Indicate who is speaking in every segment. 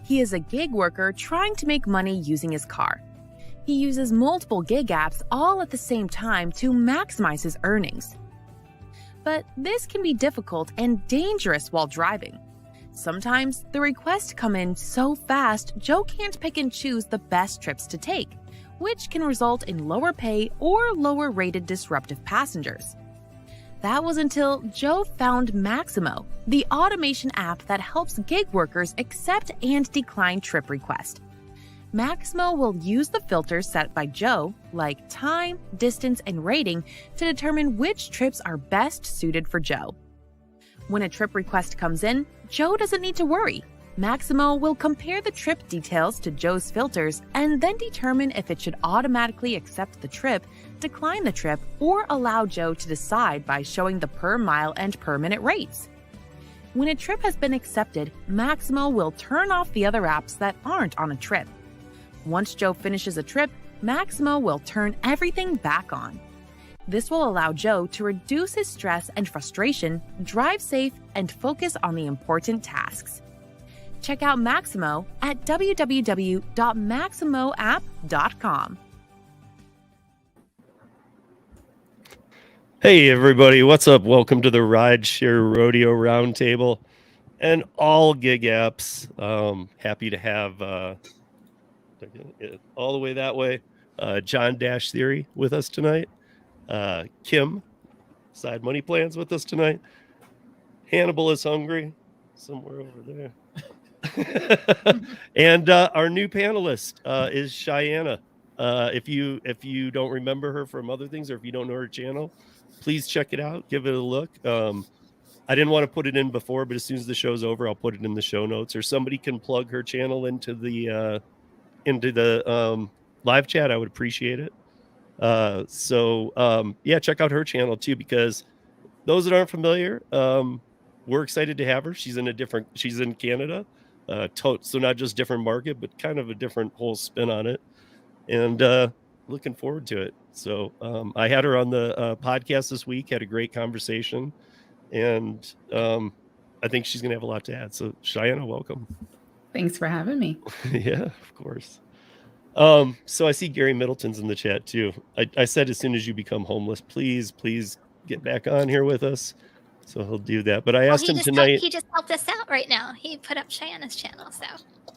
Speaker 1: He is a gig worker trying to make money using his car. He uses multiple gig apps all at the same time to maximize his earnings. But this can be difficult and dangerous while driving. Sometimes the requests come in so fast, Joe can't pick and choose the best trips to take, which can result in lower pay or lower rated disruptive passengers. That was until Joe found Maximo, the automation app that helps gig workers accept and decline trip requests. Maximo will use the filters set by Joe, like time, distance, and rating, to determine which trips are best suited for Joe. When a trip request comes in, Joe doesn't need to worry. Maximo will compare the trip details to Joe's filters and then determine if it should automatically accept the trip, decline the trip, or allow Joe to decide by showing the per mile and per minute rates. When a trip has been accepted, Maximo will turn off the other apps that aren't on a trip. Once Joe finishes a trip, Maximo will turn everything back on. This will allow Joe to reduce his stress and frustration, drive safe, and focus on the important tasks. Check out Maximo at www.maximoapp.com.
Speaker 2: Hey everybody, what's up? Welcome to the Rideshare Rodeo Roundtable and all gig apps. Happy to have all the way that way John Dash Theory with us tonight. Kim, Side Money Plans with us tonight. Hannibal is hungry somewhere over there. And our new panelist is Cheyenne. If you don't remember her from other things, or if you don't know her channel, please check it out. Give it a look. I didn't want to put it in before, but as soon as the show's over, I'll put it in the show notes, or somebody can plug her channel into the live chat. I would appreciate it. Yeah, check out her channel too, because those that aren't familiar, we're excited to have her. She's in Canada. So not just different market, but kind of a different whole spin on it, and looking forward to it. So I had her on the podcast this week, had a great conversation, and I think she's gonna have a lot to add. So Cheyenne, welcome.
Speaker 3: Thanks for having me.
Speaker 2: Yeah, of course. So I see Gary Middleton's in the chat too. I said as soon as you become homeless, please get back on here with us. So he'll do that. But I asked him tonight.
Speaker 4: He just helped us out right now. He put up Cheyenne's channel. So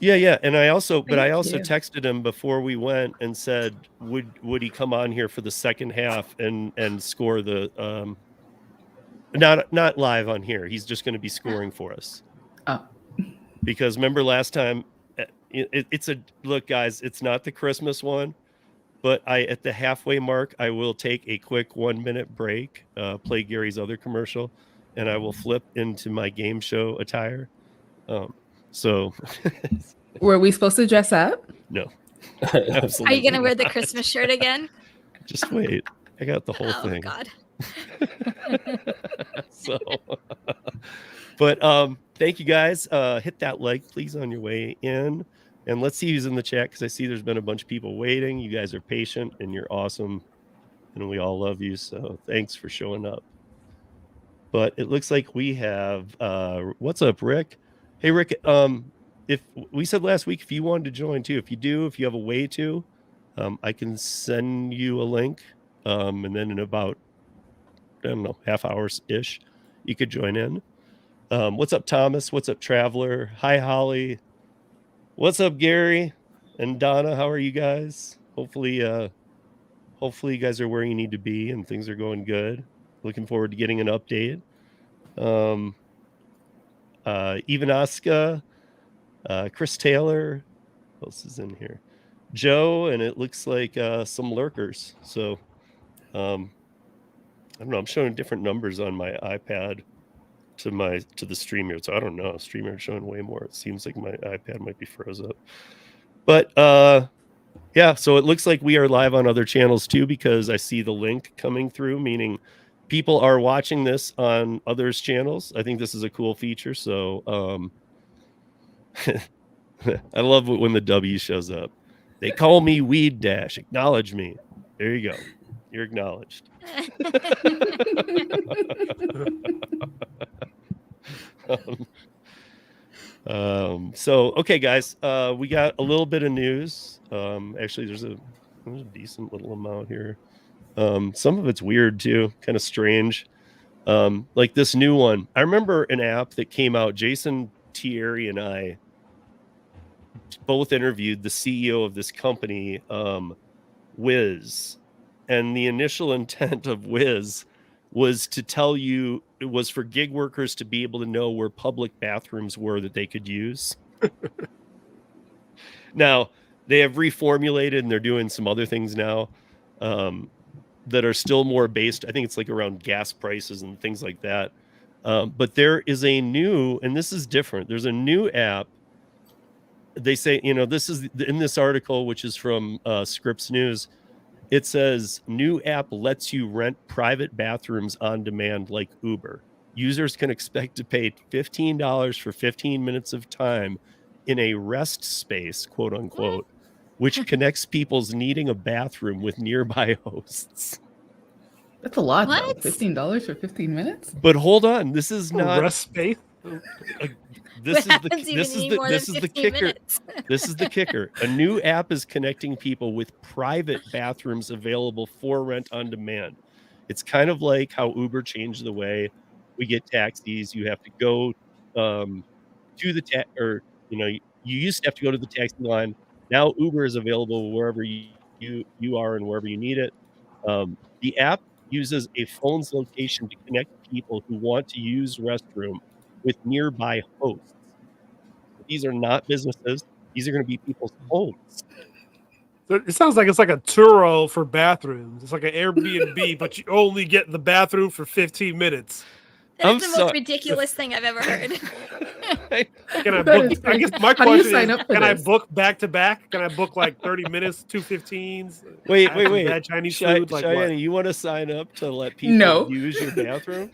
Speaker 2: yeah. And I also texted him before we went and said, would he come on here for the second half and score the not live on here. He's just going to be scoring for us.
Speaker 3: Oh,
Speaker 2: because remember last time, look guys, it's not the Christmas one, but at the halfway mark, I will take a quick 1 minute break, play Gary's other commercial, and I will flip into my game show attire. So
Speaker 3: were we supposed to dress up?
Speaker 2: No. Absolutely.
Speaker 4: Are you going to wear the Christmas shirt again?
Speaker 2: Just wait. I got the whole thing.
Speaker 4: Oh, God.
Speaker 2: So, but thank you guys. Hit that like, please, on your way in. And let's see who's in the chat, because I see there's been a bunch of people waiting. You guys are patient and you're awesome. And we all love you. So thanks for showing up. But it looks like we have, what's up, Rick? Hey, Rick, if we said last week, if you wanted to join too, if you have a way to, I can send you a link. And then in about, I don't know, half hours-ish, you could join in. What's up, Thomas? What's up, Traveler? Hi, Holly. What's up, Gary and Donna? How are you guys? Hopefully you guys are where you need to be and things are going good. Looking forward to getting an update. Ivanaska, Chris Taylor, who else is in here? Joe, and it looks like some lurkers. So I don't know. I'm showing different numbers on my iPad to the StreamYard. So I don't know. StreamYard's showing way more. It seems like my iPad might be froze up. But yeah, so it looks like we are live on other channels too, because I see the link coming through, meaning people are watching this on others' channels. I think this is a cool feature. So I love when the W shows up. They call me Weed Dash. Acknowledge me. There you go. You're acknowledged. So okay, guys, we got a little bit of news. Actually, there's a decent little amount here. Some of it's weird too, kind of strange. Like this new one. I remember an app that came out. Jason Thierry and I both interviewed the CEO of this company, Wiz, and the initial intent of Wiz was to tell you it was for gig workers to be able to know where public bathrooms were that they could use. Now they have reformulated and they're doing some other things now that are still more based. I think it's like around gas prices and things like that. But there is a new, and this is different. There's a new app. They say, this is in this article, which is from Scripps News. It says new app lets you rent private bathrooms on demand like Uber. Users can expect to pay $15 for 15 minutes of time in a rest space, quote unquote, which connects people's needing a bathroom with nearby hosts.
Speaker 3: That's a lot, though.
Speaker 4: What?
Speaker 3: $15 for 15 minutes?
Speaker 2: But hold on, this is not
Speaker 5: rest space.
Speaker 2: This
Speaker 4: What
Speaker 2: is
Speaker 4: happens
Speaker 2: the
Speaker 4: if
Speaker 2: this
Speaker 4: you
Speaker 2: is
Speaker 4: need
Speaker 2: the
Speaker 4: more
Speaker 2: this
Speaker 4: than
Speaker 2: is the
Speaker 4: 15
Speaker 2: kicker.
Speaker 4: minutes?
Speaker 2: This is the kicker. A new app is connecting people with private bathrooms available for rent on demand. It's kind of like how Uber changed the way we get taxis. You have to go to the you used to have to go to the taxi line. Now Uber is available wherever you are and wherever you need it. The app uses a phone's location to connect people who want to use restroom with nearby hosts. These are not businesses. These are going to be people's homes.
Speaker 5: So it sounds like it's like a Turo for bathrooms. It's like an Airbnb, but you only get the bathroom for 15 minutes.
Speaker 4: That's the most ridiculous thing I've ever heard.
Speaker 5: Can I book? I guess my
Speaker 3: How do you
Speaker 5: question
Speaker 3: sign
Speaker 5: is,
Speaker 3: up for
Speaker 5: can I
Speaker 3: this?
Speaker 5: book back to back? Can I book like 30 minutes, 2:15s?
Speaker 2: Wait.
Speaker 5: Bad Chinese food, like
Speaker 2: Cheyenne,
Speaker 5: what?
Speaker 2: you want to sign up to let people
Speaker 3: No.
Speaker 2: use your bathroom?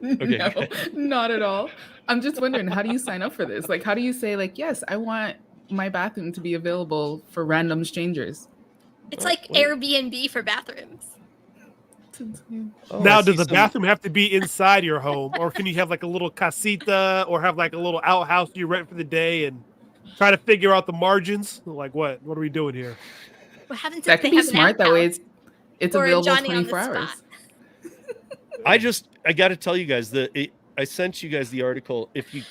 Speaker 2: Okay,
Speaker 3: No,
Speaker 2: good.
Speaker 3: not at all. I'm just wondering, how do you sign up for this? Like, how do you say, like, yes, I want my bathroom to be available for random strangers?
Speaker 4: It's like
Speaker 2: wait.
Speaker 4: Airbnb for bathrooms.
Speaker 2: Oh, I
Speaker 5: Now,
Speaker 2: see
Speaker 5: does the
Speaker 2: some-
Speaker 5: bathroom have to be inside your home, or can you have like a little casita, or have like a little outhouse you rent for the day, and try to figure out the margins? Like, what are we doing here?
Speaker 4: What happens
Speaker 3: That
Speaker 4: if they
Speaker 3: could be
Speaker 4: have an
Speaker 3: smart. That way
Speaker 4: outhouse
Speaker 3: it's
Speaker 4: or a
Speaker 3: available
Speaker 4: Johnny on the
Speaker 3: 24 hours.
Speaker 4: spot?
Speaker 2: I got to tell you guys I sent you guys the article. If you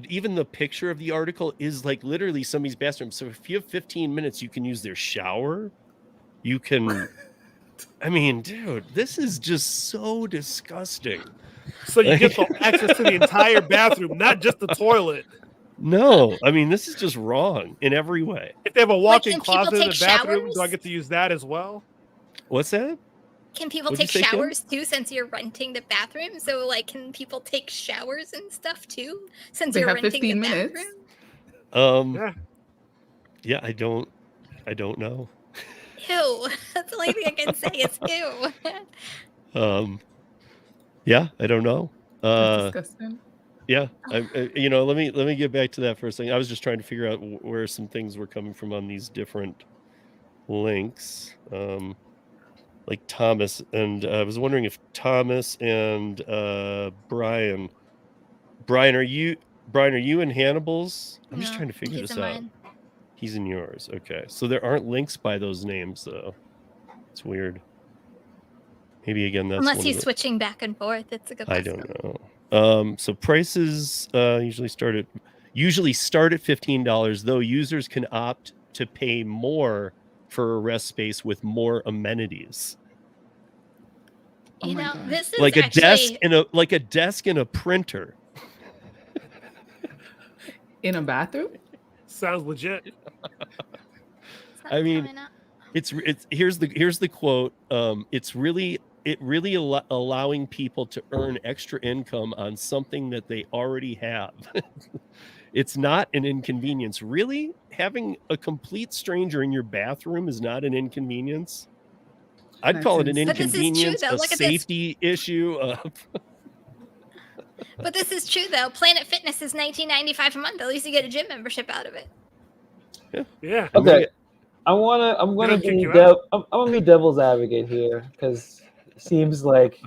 Speaker 2: even the picture of the article is like literally somebody's bathroom. So if you have 15 minutes, you can use their shower. You can. I mean, dude, this is just so disgusting.
Speaker 5: So you get the access to the entire bathroom, not just the toilet.
Speaker 2: No, I mean, this is just wrong in every way.
Speaker 5: If they have a walk-in
Speaker 4: can people
Speaker 5: closet in
Speaker 4: take
Speaker 5: the bathroom,
Speaker 4: showers?
Speaker 5: do I get to use that as well?
Speaker 2: What's that?
Speaker 4: Can people
Speaker 2: What'd
Speaker 4: take
Speaker 2: you say, Kim?
Speaker 4: showers too since you're renting the bathroom? So like, can people take showers and stuff too since
Speaker 3: They
Speaker 4: you're
Speaker 3: have
Speaker 4: renting
Speaker 3: 15
Speaker 4: the
Speaker 3: minutes.
Speaker 4: bathroom?
Speaker 5: Yeah.
Speaker 2: Yeah, I don't know.
Speaker 4: Ew. That's the only thing I can say is ew.
Speaker 2: Yeah, I don't know.
Speaker 3: That's disgusting.
Speaker 2: Yeah, let me get back to that for a second. I was just trying to figure out where some things were coming from on these different links, like Thomas, and I was wondering if Thomas and Brian, are you in Hannibal's? I'm just
Speaker 4: No,
Speaker 2: trying to figure
Speaker 4: he's
Speaker 2: this
Speaker 4: in
Speaker 2: out.
Speaker 4: mine.
Speaker 2: He's in yours. Okay, so there aren't links by those names though. It's weird. Maybe again that's
Speaker 4: Unless
Speaker 2: one
Speaker 4: he's
Speaker 2: of the-
Speaker 4: switching back and forth, it's a good.
Speaker 2: I don't know. So prices usually start at $15, though users can opt to pay more for a rest space with more amenities.
Speaker 3: Oh
Speaker 4: You
Speaker 3: my
Speaker 4: know,
Speaker 3: God.
Speaker 4: this is
Speaker 2: Like a
Speaker 4: actually,
Speaker 2: desk and a printer.
Speaker 3: In a bathroom?
Speaker 5: Sounds legit.
Speaker 4: it's not
Speaker 2: I mean,
Speaker 4: coming up.
Speaker 2: It's here's the quote. It's really allowing people to earn extra income on something that they already have. It's not an inconvenience. Really, having a complete stranger in your bathroom is not an inconvenience. I'd
Speaker 3: That's
Speaker 2: call it an
Speaker 3: insane.
Speaker 4: But this is true,
Speaker 2: inconvenience,
Speaker 4: though.
Speaker 2: a
Speaker 4: Look at this.
Speaker 2: safety issue.
Speaker 4: But this is true though. Planet Fitness is $19.95 a month. At least you get a gym membership out of it.
Speaker 5: Yeah.
Speaker 6: Okay, I'm gonna
Speaker 5: kick
Speaker 6: be
Speaker 5: you out?
Speaker 6: I'm gonna be devil's advocate here because it seems like,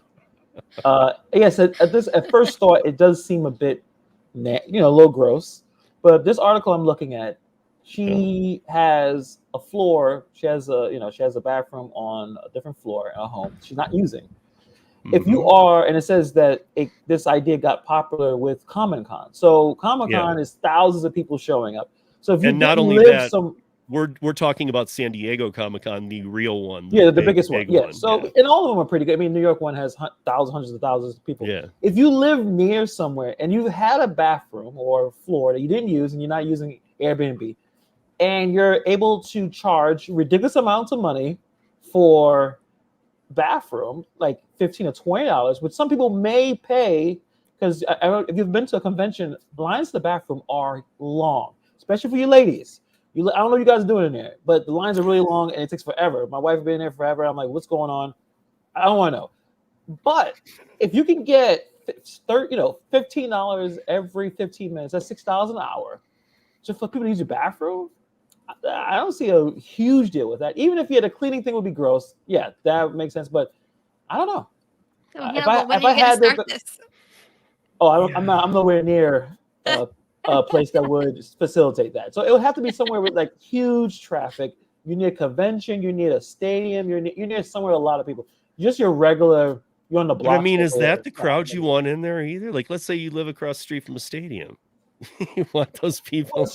Speaker 6: I guess at first thought it does seem a bit, a little gross, But this article I'm looking at, she has a floor. She has a bathroom on a different floor in a home she's not using. If you are, and it says that this idea got popular with Comic-Con. So Comic-Con is thousands of people showing up. So if you
Speaker 2: and not only
Speaker 6: live
Speaker 2: that, we're talking about San Diego Comic-Con, the real one.
Speaker 6: The biggest one. Yeah. So and all of them are pretty good. I mean, New York one has hundreds of thousands of people.
Speaker 2: Yeah.
Speaker 6: If you live near somewhere and you had a bathroom or floor that you didn't use and you're not using Airbnb, and you're able to charge ridiculous amounts of money for bathroom, like $15 or $20, which some people may pay, because if you've been to a convention, lines to the bathroom are long, especially for you ladies. I don't know what you guys are doing in there, but the lines are really long and it takes forever. My wife's been there forever. I'm like, what's going on? I don't want to know. But if you can get $15 every 15 minutes, that's $6 an hour, just for people to use your bathroom, I don't see a huge deal with that. Even if you had a cleaning thing would be gross. Yeah, that would make sense. But I don't know.
Speaker 4: So, when are you going to start this?
Speaker 6: I'm nowhere near a place that would facilitate that. So it would have to be somewhere with like huge traffic. You need a convention. You need a stadium. You need somewhere with a lot of people. Just your regular, you're on the block.
Speaker 2: But I mean, is that the crowd you want in there either? Like, let's say you live across the street from a stadium. You want those people?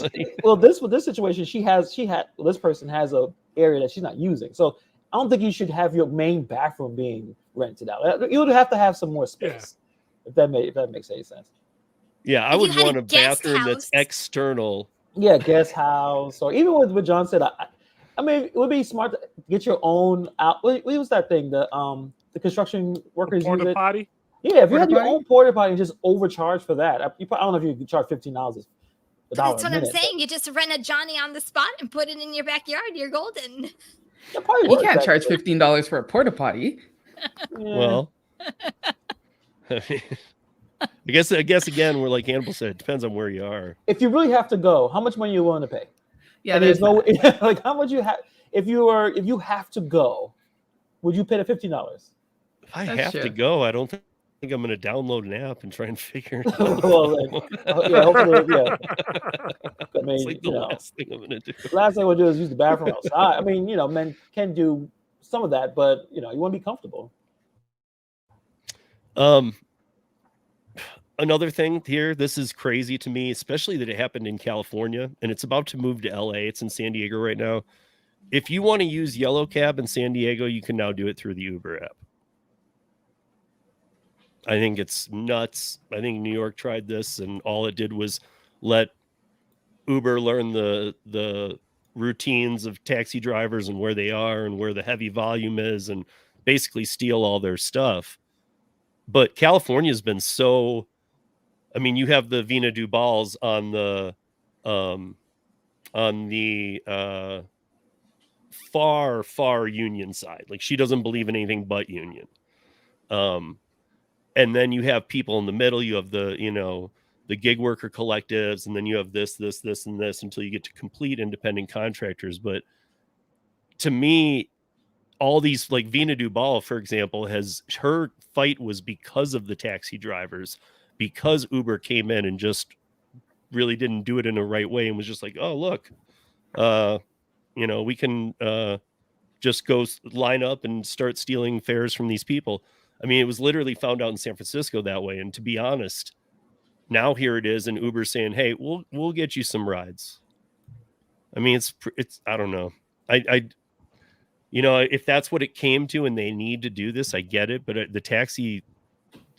Speaker 6: Well, this situation, this person has a area that she's not using. So I don't think you should have your main bathroom being rented out. You would have to have some more space, if that makes any sense.
Speaker 2: Yeah, I would want a bathroom that's external.
Speaker 6: Yeah, guest house, or even what John said. I mean, it would be smart to get your own out. What was that thing? The construction workers use it.
Speaker 5: Potty?
Speaker 6: Yeah, if you had your own porta potty and just overcharge for that, I don't know if you could charge $15.
Speaker 4: That's what I'm saying. You just rent a Johnny on the spot and put it in your backyard. You're golden.
Speaker 3: You can't charge $15 for a porta potty.
Speaker 2: Well, I guess again, we're like Hannibal said, it depends on where you are.
Speaker 6: If you really have to go, how much money are you willing to pay?
Speaker 3: Yeah,
Speaker 6: and there's no like how much you have. If you have to go, would you pay the $15?
Speaker 2: If I have to go, I don't think I'm going to download an app and try and figure it
Speaker 6: out. Hopefully, I mean,
Speaker 2: it's like the last thing I'm going to do.
Speaker 6: Last thing we'll do is use the bathroom outside. I mean, men can do some of that, but you want to be comfortable.
Speaker 2: Another thing here, this is crazy to me, especially that it happened in California and it's about to move to LA. It's in San Diego right now. If you want to use Yellow Cab in San Diego, you can now do it through the Uber app. I think it's nuts. I think New York tried this and all it did was let Uber learn the routines of taxi drivers and where they are and where the heavy volume is and basically steal all their stuff. But California's been so, I mean, you have the Vina Dubals on the far union side. Like she doesn't believe in anything but union. And then you have people in the middle. You have the gig worker collectives, and then you have this, and this until you get to complete independent contractors. But to me, all these, like Vina Dubal, for example, her fight was because of the taxi drivers, because Uber came in and just really didn't do it in the right way and was just like, oh, look, we can just go line up and start stealing fares from these people. I mean, it was literally found out in San Francisco that way. And to be honest, now here it is, and Uber saying, hey, we'll get you some rides. I mean, it's I don't know. If that's what it came to and they need to do this, I get it. But the taxi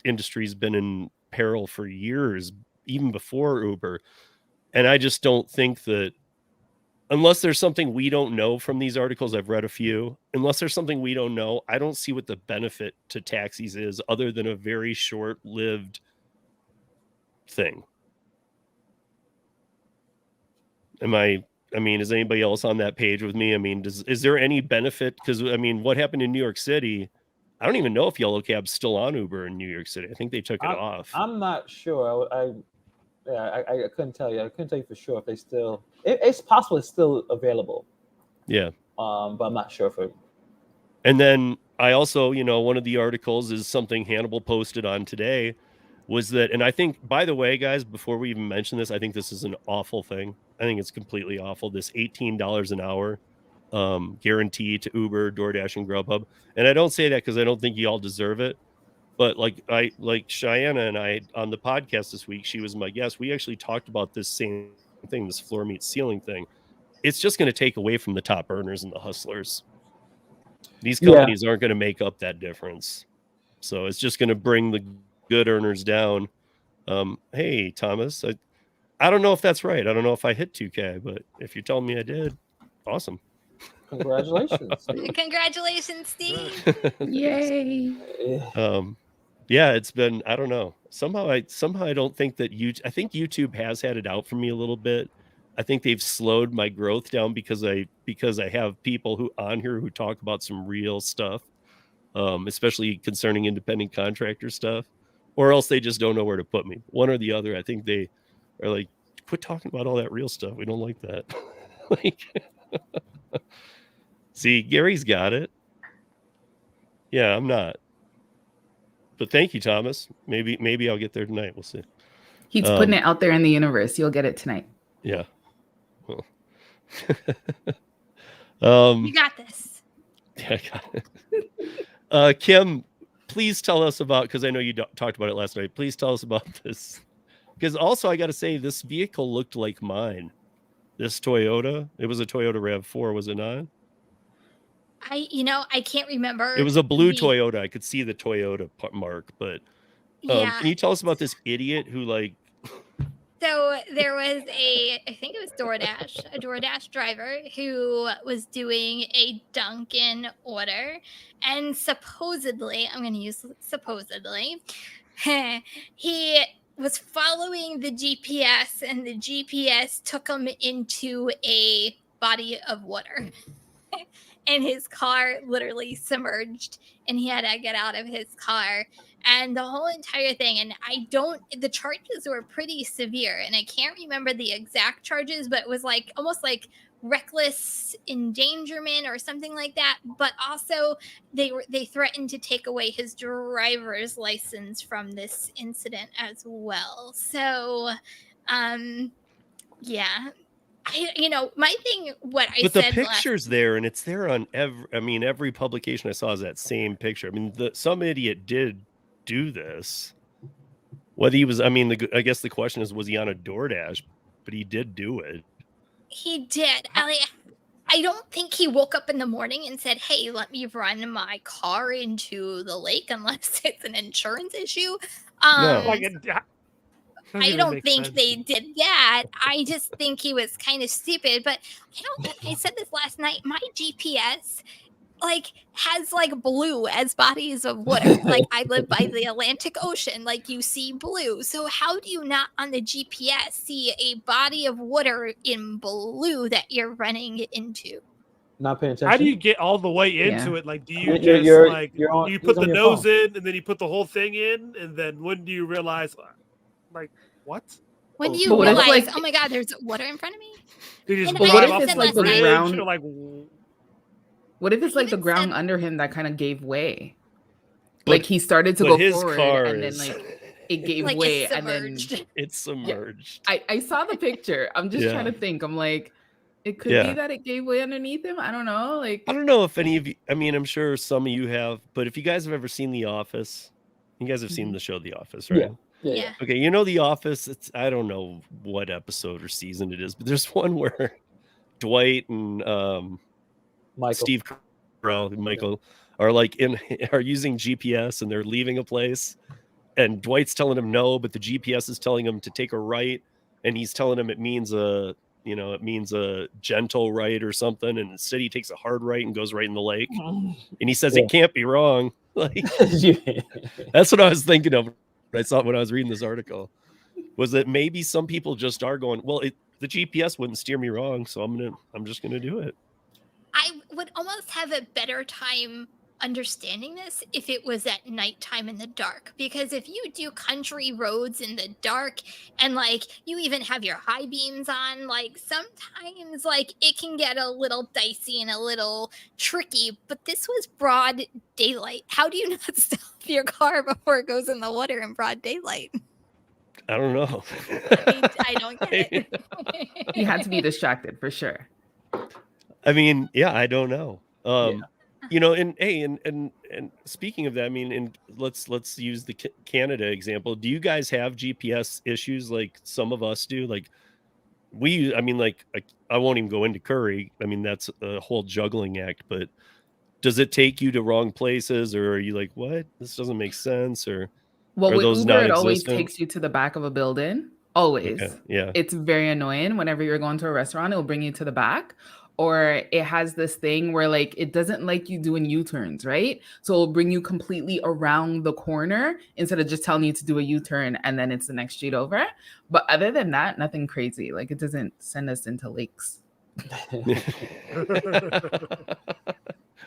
Speaker 2: industry's been in peril for years, even before Uber. And I just don't think that, unless there's something we don't know from these articles, I've read a few, unless there's something we don't know, I don't see what the benefit to taxis is other than a very short-lived thing. Is anybody else on that page with me? I mean, is there any benefit? Because, I mean, what happened in New York City, I don't even know if Yellow Cab's still on Uber in New York City. I think they took it off. I'm not sure. I couldn't tell you. I couldn't tell you for sure if they still. It's possible it's still available. Yeah. But I'm not sure for. And then I also, one of the articles is something Hannibal posted on today. was that, and I think, by the way, guys, before we even mention this, I think this is an awful thing. I think it's completely awful. This $18 an hour guarantee to Uber, DoorDash, and Grubhub. And I don't say that because I don't think you all deserve it. But like Cheyenne and I on the podcast this week, she was my guest. We actually talked about this same thing, this floor meets ceiling thing. It's just going to take away from the top earners and the hustlers. These companies aren't going to make up that difference. So it's just going to bring the good earners down. Hey, Thomas, I don't know if that's right. I don't know if I hit 2K, but if you're telling me I did, awesome.
Speaker 6: Congratulations.
Speaker 4: Congratulations, Steve.
Speaker 3: Yay.
Speaker 2: Yeah, it's been, I don't know. Somehow I don't think that I think YouTube has had it out for me a little bit. I think they've slowed my growth down because I have people who on here who talk about some real stuff, especially concerning independent contractor stuff, or else they just don't know where to put me. One or the other. I think they are like, quit talking about all that real stuff. We don't like that. Like, see, Gary's got it. Yeah, I'm not. But thank you, Thomas. Maybe I'll get there tonight. We'll see.
Speaker 3: He's putting it out there in the universe. You'll get it tonight.
Speaker 2: Yeah. Well.
Speaker 4: You got this.
Speaker 2: Yeah, I got it. Kim, please tell us about, because I know you talked about it last night. Please tell us about this. Because also, I got to say, this vehicle looked like mine. This Toyota. It was a Toyota RAV4, was it not?
Speaker 4: I can't remember.
Speaker 2: It was a blue Toyota. I could see the Toyota mark, but
Speaker 4: yeah.
Speaker 2: Can you tell us about this idiot who like?
Speaker 4: So there was I think it was a DoorDash driver who was doing a Dunkin' order, and supposedly, I'm going to use supposedly, he was following the GPS, and the GPS took him into a body of water. And his car literally submerged, and he had to get out of his car. And the whole entire thing, and the charges were pretty severe, and I can't remember the exact charges, but it was like almost like reckless endangerment or something like that. But also they threatened to take away his driver's license from this incident as well. So, yeah. My thing, what I
Speaker 2: but
Speaker 4: said.
Speaker 2: But the picture's there, and it's there on every publication I saw is that same picture. I mean, some idiot did do this. Whether he was, I guess the question is, was he on a DoorDash? But he did do it.
Speaker 4: He did. I don't think he woke up in the morning and said, "Hey, let me run my car into the lake," unless it's an insurance issue.
Speaker 2: No.
Speaker 4: I don't think they did that. I just think he was kind of stupid. But I said this last night. My GPS has blue as bodies of water. I live by the Atlantic Ocean. You see blue. So how do you not on the GPS see a body of water in blue that you're running into?
Speaker 6: Not paying attention.
Speaker 5: How do you get all the way into it? Do you you put the nose in, and then you put the whole thing in, and then when do you realize, what?
Speaker 4: When do you realize, oh my God, there's water in front of me?
Speaker 3: What if it's the ground? What if it's the ground under him that kind of gave way? He started to go forward, and then it gave way, and then
Speaker 2: it's submerged.
Speaker 3: Yeah. I saw the picture. I'm just trying to think. I'm like, it could be that it gave way underneath him. I don't know. I
Speaker 2: don't know if any of you. I'm sure some of you have, but if you guys have ever seen The Office, you guys have seen the show The Office, right?
Speaker 6: Yeah.
Speaker 2: Okay, The Office. I don't know what episode or season it is, but there's one where Dwight and Steve Carell and Michael are are using GPS, and they're leaving a place, and Dwight's telling him no, but the GPS is telling him to take a right, and he's telling him it means a gentle right or something, and instead he takes a hard right and goes right in the lake, and he says it can't be wrong. That's what I was thinking of. I saw when I was reading this article, was that maybe some people just are going, well, the GPS wouldn't steer me wrong, so I'm just gonna do it.
Speaker 4: I would almost have a better time understanding this if it was at nighttime in the dark, because if you do country roads in the dark and like you even have your high beams on, like sometimes like it can get a little dicey and a little tricky. But this was broad daylight. How do you not stop your car before it goes in the water in broad daylight?
Speaker 2: I don't know.
Speaker 4: I don't get it.
Speaker 3: You had to be distracted for sure.
Speaker 2: I mean, yeah, I don't know. You know, and hey, and speaking of that, I mean, and let's use the Canada example. Do you guys have GPS issues like some of us do? Like I mean, like I won't even go into Curry. I mean, that's a whole juggling act. But does it take you to wrong places, or are you like, what? This doesn't make sense, or
Speaker 3: well,
Speaker 2: are
Speaker 3: with
Speaker 2: those
Speaker 3: Uber, it always
Speaker 2: non-existent?
Speaker 3: takes you to the back of a building. Always.
Speaker 2: Okay, yeah.
Speaker 3: It's very annoying. Whenever you're going to a restaurant, it'll bring you to the back. Or it has this thing where like it doesn't like you doing U-turns, right? So it'll bring you completely around the corner instead of just telling you to do a U-turn and then it's the next street over. But other than that, nothing crazy. Like it doesn't send us into lakes.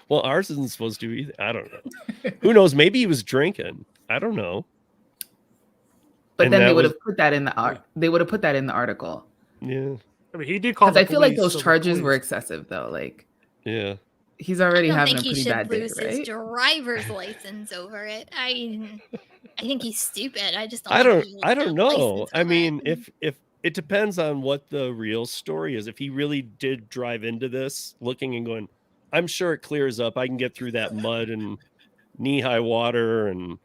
Speaker 2: Well, ours isn't supposed to either. I don't know. Who knows? Maybe he was drinking. I don't know.
Speaker 3: But then they would have put that in the they would have put that in the article.
Speaker 2: Yeah.
Speaker 5: I mean, he did call.
Speaker 3: I feel like those charges were excessive, though. Like,
Speaker 2: yeah,
Speaker 3: he's already having a
Speaker 4: pretty
Speaker 3: pretty bad day, right?
Speaker 4: I don't think he should lose his driver's license over it. I think he's stupid. I just don't.
Speaker 2: I don't know. I mean, if it depends on what the real story is. If he really did drive into this looking and going, I'm sure it clears up. I can get through that mud and knee-high water, and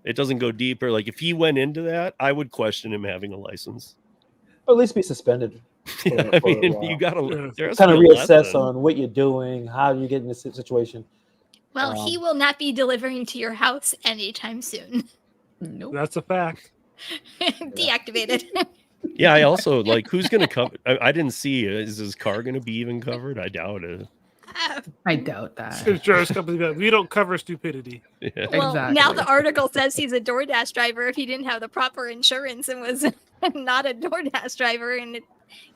Speaker 2: it doesn't go deeper. Like if he went into that, I would question him having a license.
Speaker 6: Or at least be suspended.
Speaker 2: I mean, you got to
Speaker 6: kind of reassess on what you're doing, how you get in this situation.
Speaker 4: Well, he will not be delivering to your house anytime soon.
Speaker 3: Nope.
Speaker 5: That's a fact.
Speaker 4: Deactivated.
Speaker 2: Yeah, I also like who's going to cover. I didn't see. Is his car going to be even covered? I doubt it.
Speaker 3: I doubt that.
Speaker 5: Insurance company, we don't cover stupidity.
Speaker 2: Yeah.
Speaker 4: Well,
Speaker 3: Exactly.
Speaker 4: now the article says he's a DoorDash driver if he didn't have the proper insurance and was not a DoorDash driver. And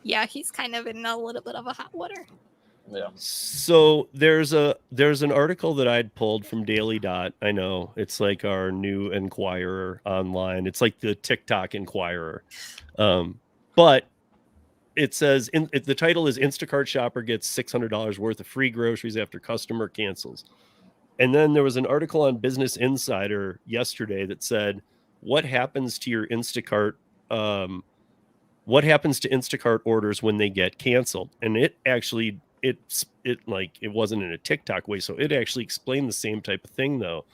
Speaker 4: yeah, he's kind of in a little bit of a hot water.
Speaker 6: Yeah.
Speaker 2: So there's an article that I'd pulled from Daily Dot. I know it's like our new Enquirer online. It's like the TikTok Enquirer, but it says the title is Instacart shopper gets $600 worth of free groceries after customer cancels. And then there was an article on Business Insider yesterday that said, what happens to your Instacart? What happens to Instacart orders when they get canceled? And it actually, it wasn't in a TikTok way. So it actually explained the same type of thing though.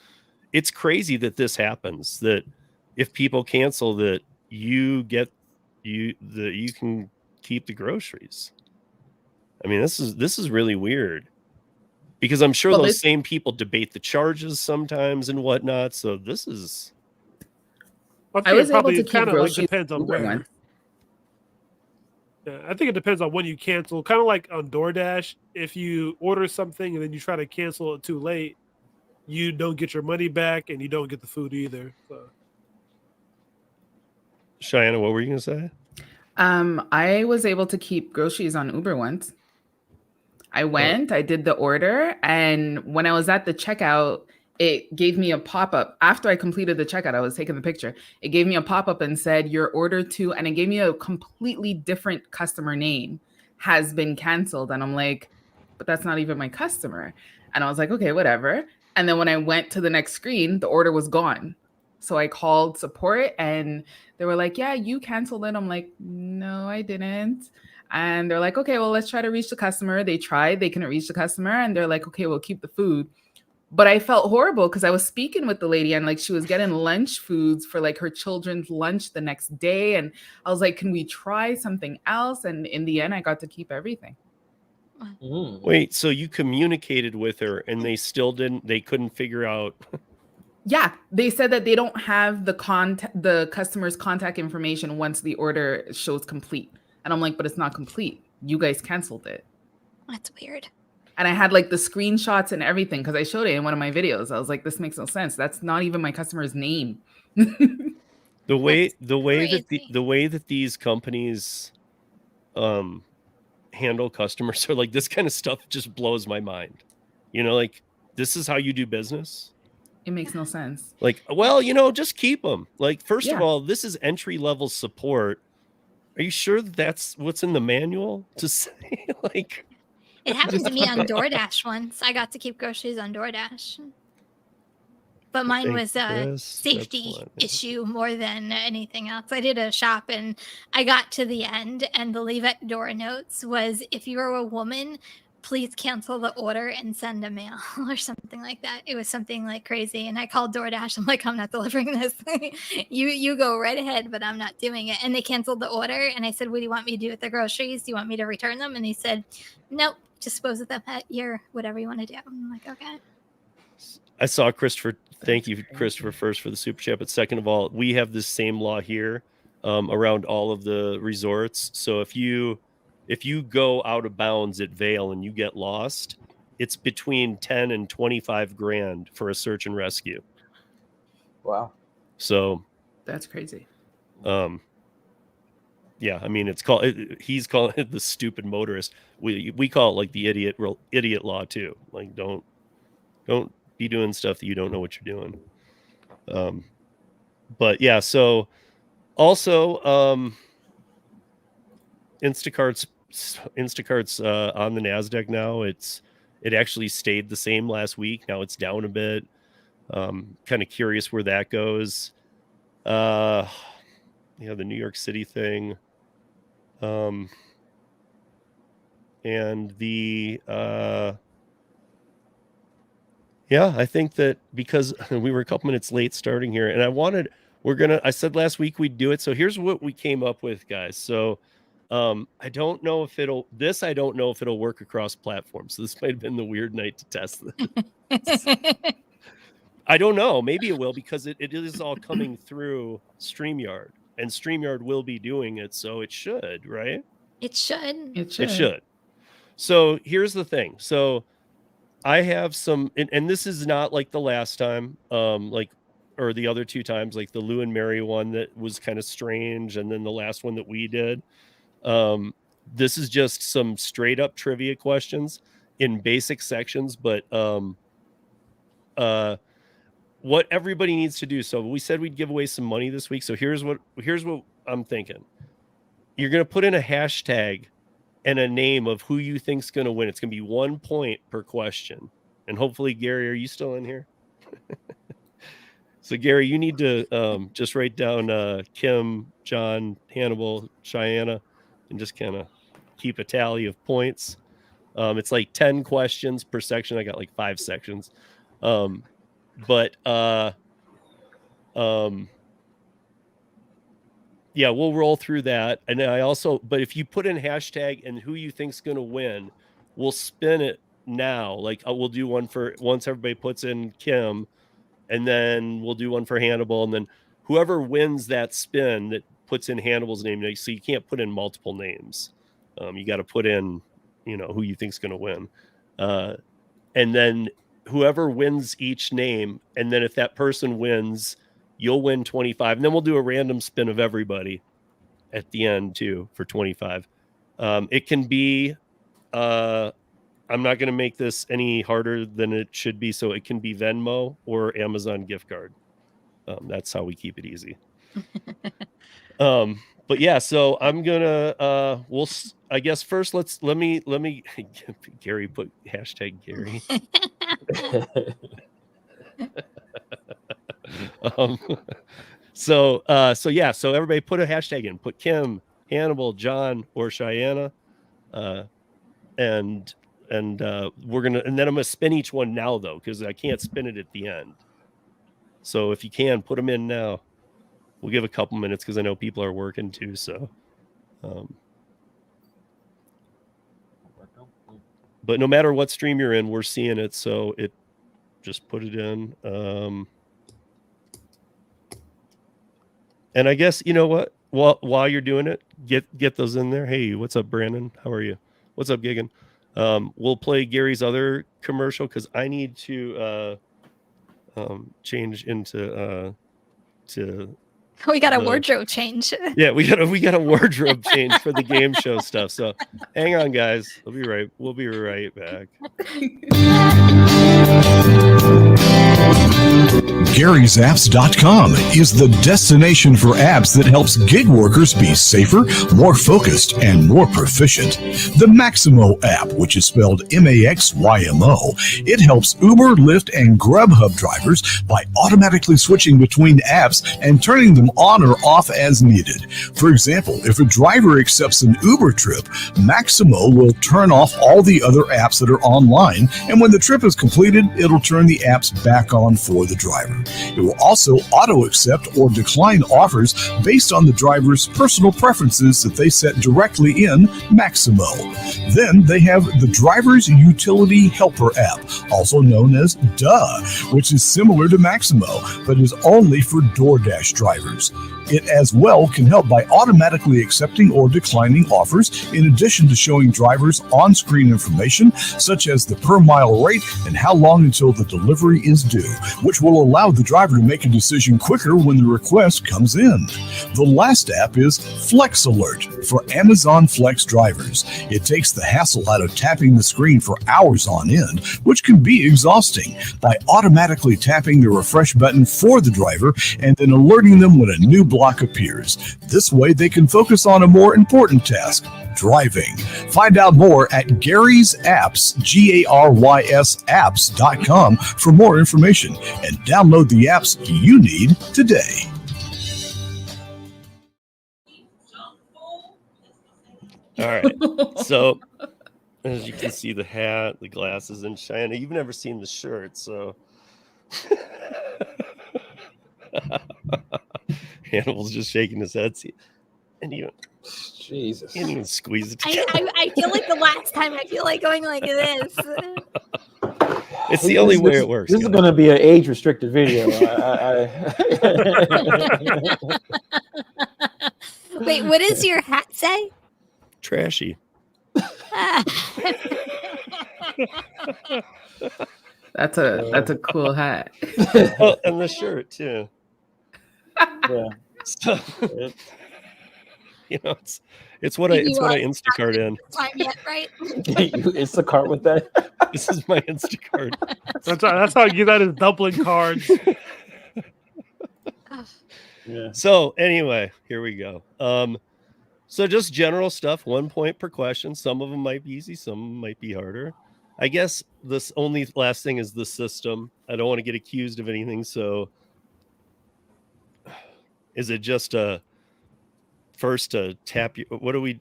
Speaker 2: It's crazy that this happens, that if people cancel that you can keep the groceries. I mean, this is really weird because I'm sure those same people debate the charges sometimes and whatnot. So this is.
Speaker 5: I was able to keep groceries. Like depends on where. Yeah, I think it depends on when you cancel. Kind of like on DoorDash, if you order something and then you try to cancel it too late, you don't get your money back and you don't get the food either. So.
Speaker 2: Cheyenne, what were you going to say?
Speaker 3: I was able to keep groceries on Uber once. I went, I did the order, and when I was at the checkout, it gave me a pop-up. After I completed the checkout, I was taking the picture. It gave me a pop-up and said, your order to, and it gave me a completely different customer name, has been canceled. And I'm like, but that's not even my customer. And I was like, okay, whatever. And then when I went to the next screen, the order was gone. So I called support and they were like, yeah, you canceled it. I'm like, no, I didn't. And they're like, okay, well, let's try to reach the customer. They tried, they couldn't reach the customer. And they're like, okay, we'll keep the food. But I felt horrible because I was speaking with the lady and like she was getting lunch foods for like her children's lunch the next day. And I was like, can we try something else? And in the end, I got to keep everything.
Speaker 2: Wait, so you communicated with her and they couldn't figure out.
Speaker 3: Yeah, they said that they don't have the customer's contact information once the order shows complete. And I'm like, but it's not complete. You guys canceled it.
Speaker 4: That's weird.
Speaker 3: And I had like the screenshots and everything because I showed it in one of my videos. I was like, this makes no sense. That's not even my customer's name.
Speaker 2: The way that these companies handle customers, or like this kind of stuff just blows my mind. You know, like this is how you do business?
Speaker 3: It makes no sense.
Speaker 2: Like, well, just keep them. Like, first of all, this is entry level support. Are you sure that's what's in the manual to say? Like,
Speaker 4: it happened to me on DoorDash once. I got to keep groceries on DoorDash. But mine was a safety issue more than anything else. I did a shop and I got to the end, and the leave at door notes was, if you're a woman, please cancel the order and send a mail or something like that. It was something like crazy. And I called DoorDash. I'm like, I'm not delivering this. you go right ahead, but I'm not doing it. And they canceled the order. And I said, what do you want me to do with the groceries? Do you want me to return them? And they said, nope, dispose of them at your whatever you want to do. I'm like, okay.
Speaker 2: I saw Christopher. Thank you, Christopher, first for the super chat. But second of all, we have this same law here around all of the resorts. So if you go out of bounds at Vail and you get lost, it's between 10 and 25 grand for a search and rescue.
Speaker 6: Wow.
Speaker 2: So
Speaker 3: that's crazy.
Speaker 2: Yeah, I mean, he's calling it the stupid motorist. We call it like the idiot law too. Like, don't be doing stuff that you don't know what you're doing. But yeah, so also Instacart's on the NASDAQ now. It actually stayed the same last week. Now it's down a bit. Kind of curious where that goes. The New York City thing. And the I think that because we were a couple minutes late starting here, and I said last week we'd do it. So here's what we came up with, guys. So I don't know if it'll work across platforms. So this might have been the weird night to test this. I don't know. Maybe it will, because it is all coming through StreamYard, and StreamYard will be doing it. So it should, right?
Speaker 4: It should.
Speaker 2: It should. So here's the thing. So I have some, and this is not like the last time, or the other two times, like the Lou and Mary one that was kind of strange, and then the last one that we did. This is just some straight up trivia questions in basic sections, but what everybody needs to do. So we said we'd give away some money this week. So here's what I'm thinking. You're going to put in a hashtag and a name of who you think's going to win. It's going to be 1 point per question. And hopefully, Gary, are you still in here? So Gary, you need to just write down Kim, John, Hannibal, Cheyenne, and just kind of keep a tally of points. It's like 10 questions per section. I got like 5 sections. Yeah, we'll roll through that. And but if you put in hashtag and who you think's going to win, we'll spin it now. Like we'll do one for once everybody puts in Kim, and then we'll do one for Hannibal, and then whoever wins that spin that puts in Hannibal's name. So you can't put in multiple names. You got to put in, who you think's going to win. And then whoever wins each name, and then if that person wins, you'll win 25. And then we'll do a random spin of everybody at the end too for 25. It can be, I'm not going to make this any harder than it should be. So it can be Venmo or Amazon gift card. That's how we keep it easy. But yeah, so I'm gonna, I guess first let me Gary, put hashtag Gary. So everybody put a hashtag in, put Kim, Hannibal, John, or Cheyenne, and we're gonna, and then I'm gonna spin each one now though, because I can't spin it at the end. So if you can put them in now, we'll give a couple minutes because I know people are working too. So, but no matter what stream you're in, we're seeing it. So just put it in. And I guess, you know what, while you're doing it, get those in there. Hey, what's up, Brandon? How are you? What's up, Gigan? We'll play Gary's other commercial because I need to change into
Speaker 4: we got a wardrobe change.
Speaker 2: Yeah, we got a wardrobe change for the game show stuff. So hang on, guys. We'll be right back.
Speaker 7: Gary'sApps.com is the destination for apps that helps gig workers be safer, more focused, and more proficient. The Maximo app, which is spelled Maxymo, it helps Uber, Lyft, and Grubhub drivers by automatically switching between apps and turning them on or off as needed. For example, if a driver accepts an Uber trip, Maximo will turn off all the other apps that are online, and when the trip is completed, it'll turn the apps back on for the driver. It will also auto-accept or decline offers based on the driver's personal preferences that they set directly in Maximo. Then they have the Driver's Utility Helper app, also known as DUH, which is similar to Maximo, but is only for DoorDash drivers. It as well can help by automatically accepting or declining offers, in addition to showing drivers on-screen information such as the per-mile rate and how long until the delivery is due, which will allow the driver to make a decision quicker when the request comes in. The last app is Flex Alert for Amazon Flex drivers. It takes the hassle out of tapping the screen for hours on end, which can be exhausting, by automatically tapping the refresh button for the driver and then alerting them when a new block appears. This way they can focus on a more important task, driving. Find out more at Gary's Apps, GARYS apps.com for more information and download the apps you need today.
Speaker 2: All right. So as you can see, the hat, the glasses, and Cheyenne, you've never seen the shirt, so Hannibal's just shaking his head. And even
Speaker 6: Jesus,
Speaker 2: can't even squeeze it together.
Speaker 4: I feel like the last time I feel like going like this.
Speaker 2: It's the only way it works.
Speaker 6: This is going to be an age-restricted video.
Speaker 4: Wait, what does your hat say?
Speaker 2: Trashy.
Speaker 3: That's a cool hat.
Speaker 2: Oh, and the shirt too.
Speaker 6: Yeah.
Speaker 2: So, you know, it's what I Instacart in.
Speaker 4: Time yet, right?
Speaker 6: Instacart with that.
Speaker 2: This is my Instacart.
Speaker 5: That's how I give out his dumpling cards.
Speaker 6: Yeah.
Speaker 2: So anyway, here we go. So just general stuff, 1 point per question. Some of them might be easy, some might be harder. I guess this only last thing is the system. I don't want to get accused of anything. So is it just first to tap you?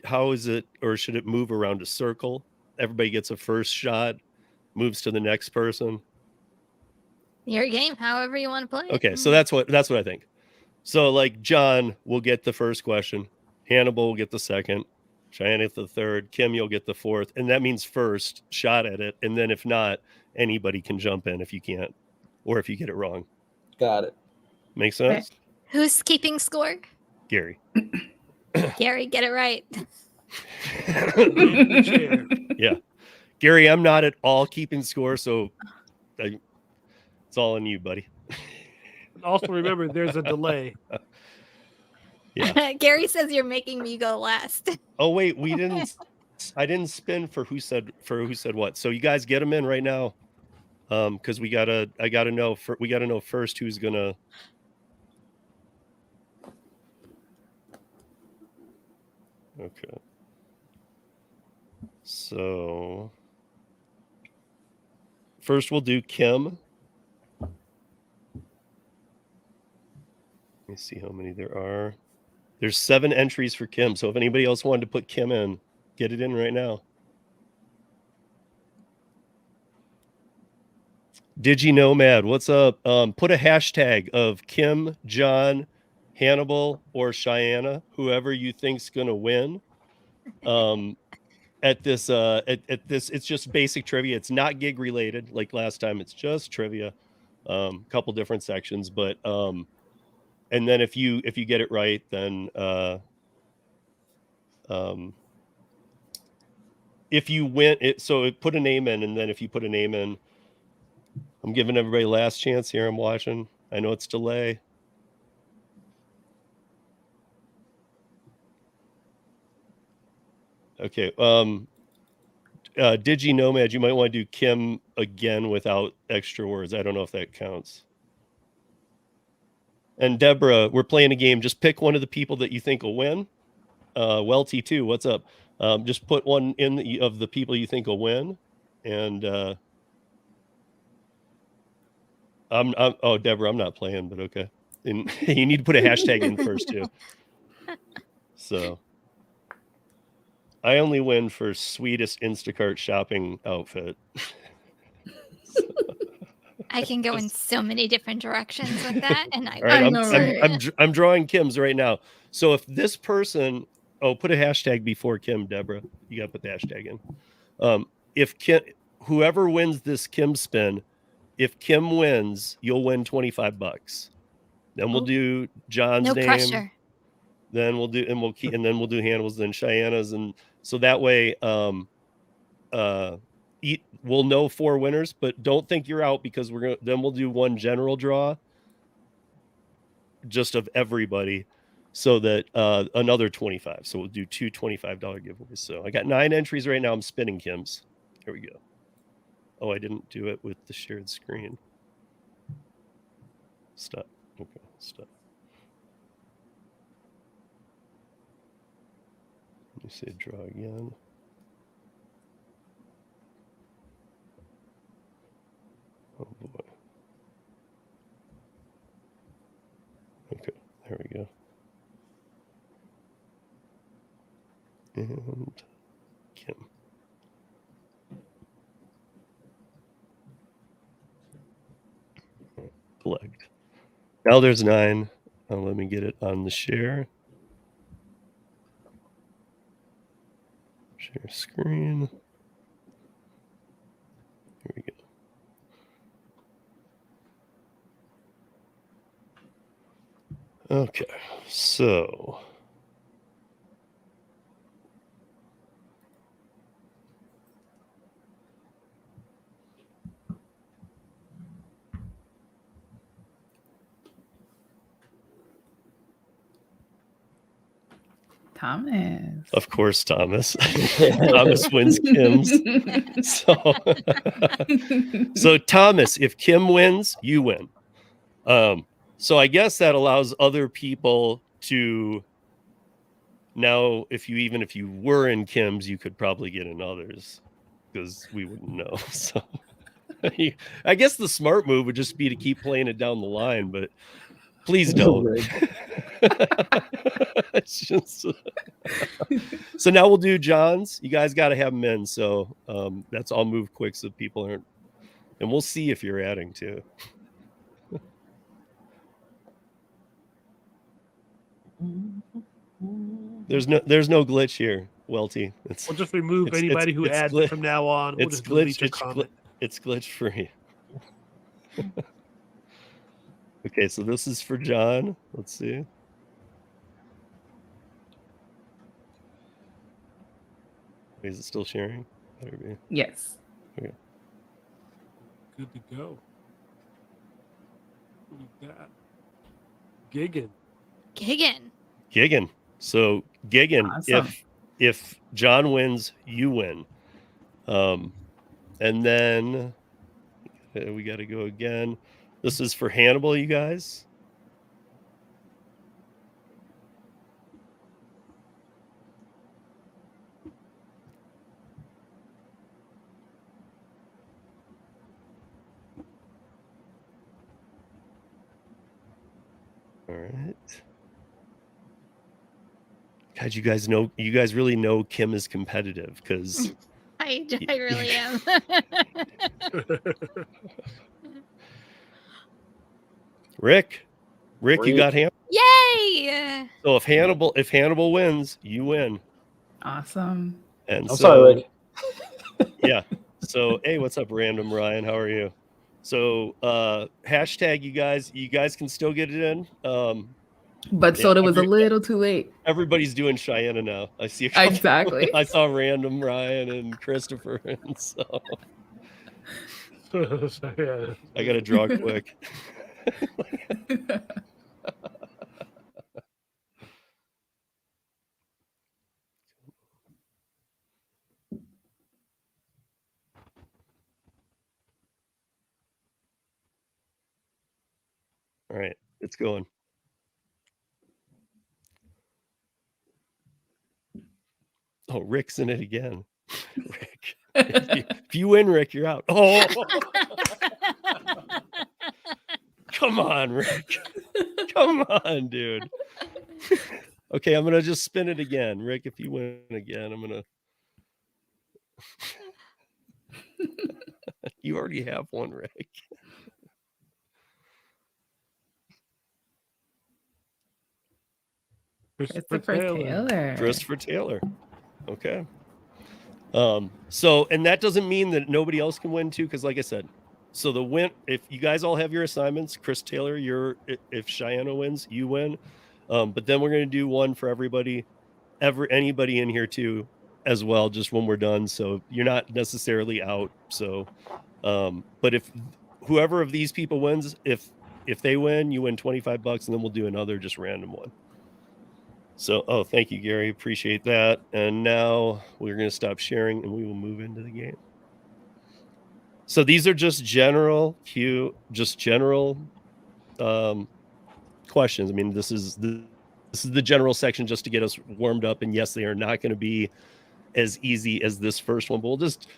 Speaker 2: How is it, or should it move around a circle? Everybody gets a first shot, moves to the next person.
Speaker 4: Your game, however you want to play.
Speaker 2: Okay, so that's what I think. So like John will get the first question, Hannibal will get the second, Cheyenne get the third, Kim, you'll get the fourth, and that means first shot at it. And then if not, anybody can jump in if you can't, or if you get it wrong.
Speaker 6: Got it.
Speaker 2: Make sense?
Speaker 4: Okay. Who's keeping score?
Speaker 2: Gary.
Speaker 4: Gary, get it right.
Speaker 2: Yeah. Gary, I'm not at all keeping score, so it's all on you, buddy.
Speaker 5: Also remember, there's a delay.
Speaker 2: Yeah.
Speaker 4: Gary says you're making me go last.
Speaker 2: Oh wait, I didn't spin for who said what. So you guys get them in right now. Because we gotta know first who's gonna. Okay. So first we'll do Kim. Let me see how many there are. There's 7 entries for Kim. So if anybody else wanted to put Kim in, get it in right now. DigiNomad, what's up? Put a hashtag of Kim, John, Hannibal, or Cheyenne, whoever you think's gonna win. At this, it's just basic trivia. It's not gig related like last time. It's just trivia. Couple different sections, but and then if you get it right, then if you win it, so put a name in, and then if you put a name in, I'm giving everybody last chance here. I'm watching. I know it's delay. Okay. Digi Nomad, you might want to do Kim again without extra words. I don't know if that counts. And Deborah, we're playing a game. Just pick one of the people that you think will win. Welty too, what's up? Just put one in of the people you think will win. And Deborah, I'm not playing, but okay. And you need to put a hashtag in first too. So I only win for sweetest Instacart shopping outfit.
Speaker 4: I can go in so many different directions with that, and
Speaker 2: I'm drawing Kim's right now. So if this person, put a hashtag before Kim, Deborah. You got to put the hashtag in. If Kim, whoever wins this Kim spin, if Kim wins, you'll win $25. Then we'll do John's name.
Speaker 4: No pressure.
Speaker 2: Then we'll do Hannibal's, then Cheyenne's, and so that way, we'll know 4 winners. But don't think you're out, because we'll do one general draw, just of everybody, so that another 25. So we'll do 2 $25 giveaways. So I got 9 entries right now. I'm spinning Kim's. Here we go. Oh, I didn't do it with the shared screen. Stop. Okay, stop. Let me say draw again. Oh boy. Okay, there we go. And Kim. Collect. Now there's 9. Let me get it on the share. Share screen. Here we go. Okay, so
Speaker 3: Thomas.
Speaker 2: Of course, Thomas. Thomas wins Kim's. So Thomas, if Kim wins, you win. So I guess that allows other people to now, if you were in Kim's, you could probably get in others, because we wouldn't know. So I guess the smart move would just be to keep playing it down the line, but please don't. It's just... So now we'll do John's. You guys got to have them in, so that's all move quick so people aren't, and we'll see if you're adding too. There's no glitch here, Welty.
Speaker 5: We'll just remove anybody who adds from now on. We'll
Speaker 2: it's glitch free. Okay, so this is for John. Let's see. Is it still sharing?
Speaker 3: Yes.
Speaker 5: Okay. Good to go. Look at that.
Speaker 2: Giggin. So Giggin,
Speaker 3: awesome.
Speaker 2: if John wins, you win. And then we got to go again. This is for Hannibal, you guys. All right. God, you guys really know Kim is competitive, because
Speaker 4: I really am.
Speaker 2: Rick, you got Hannibal.
Speaker 4: Yay!
Speaker 2: So if Hannibal wins, you win.
Speaker 3: Awesome.
Speaker 2: And
Speaker 6: sorry, Rick.
Speaker 2: Yeah. So hey, what's up, Random Ryan? How are you? So hashtag you guys can still get it in.
Speaker 3: But soda was a little too late.
Speaker 2: Everybody's doing Cheyenne now. I see
Speaker 3: exactly.
Speaker 2: I saw Random Ryan and Christopher, and so I gotta draw quick. right, it's going. Oh, Rick's in it again. Rick, if you win, Rick, you're out. Oh, come on, Rick. Come on, dude. Okay, I'm gonna just spin it again, Rick. If you win again, I'm gonna. You already have one, Rick.
Speaker 3: Christopher Taylor.
Speaker 2: Christopher Taylor. Okay. So, and that doesn't mean that nobody else can win too, because like I said, so the win, if you guys all have your assignments, Chris Taylor, if Cheyenne wins, you win. But then we're gonna do one for everybody, anybody in here too, as well, just when we're done. So you're not necessarily out. So, but if whoever of these people wins, if they win, you win $25, and then we'll do another just random one. So, thank you, Gary. Appreciate that. And now we're going to stop sharing and we will move into the game. So these are just general questions. I mean, this is the general section just to get us warmed up. And yes, they are not going to be as easy as this first one, but we'll just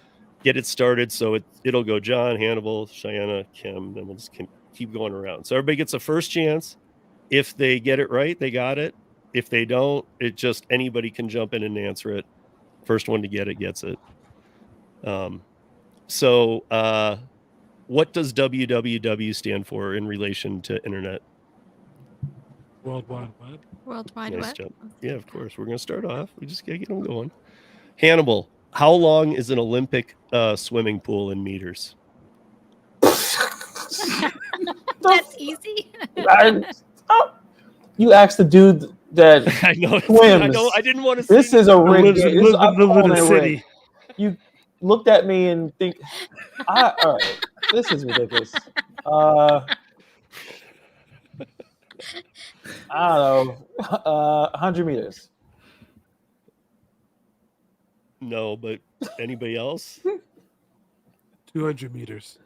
Speaker 2: get it started. So it'll go John, Hannibal, Cheyenne, Kim, then we'll just keep going around. So everybody gets a first chance. If they get it right, they got it. If they don't, it just anybody can jump in and answer it. First one to get it gets it. So what does WWW stand for in relation to internet?
Speaker 5: World Wide Web.
Speaker 4: World Wide
Speaker 2: Nice
Speaker 4: Web.
Speaker 2: job. Yeah, of course. We're going to start off. We just got to get them going. Hannibal, how long is an Olympic swimming pool in meters?
Speaker 4: That's easy.
Speaker 6: You asked the dude that
Speaker 2: I know.
Speaker 6: swims.
Speaker 2: I didn't want to.
Speaker 6: This is a rigged.
Speaker 5: Live in the city.
Speaker 6: You looked at me and think, all right, this is ridiculous. I don't know, 100 meters.
Speaker 2: No, but anybody else?
Speaker 5: 200 meters.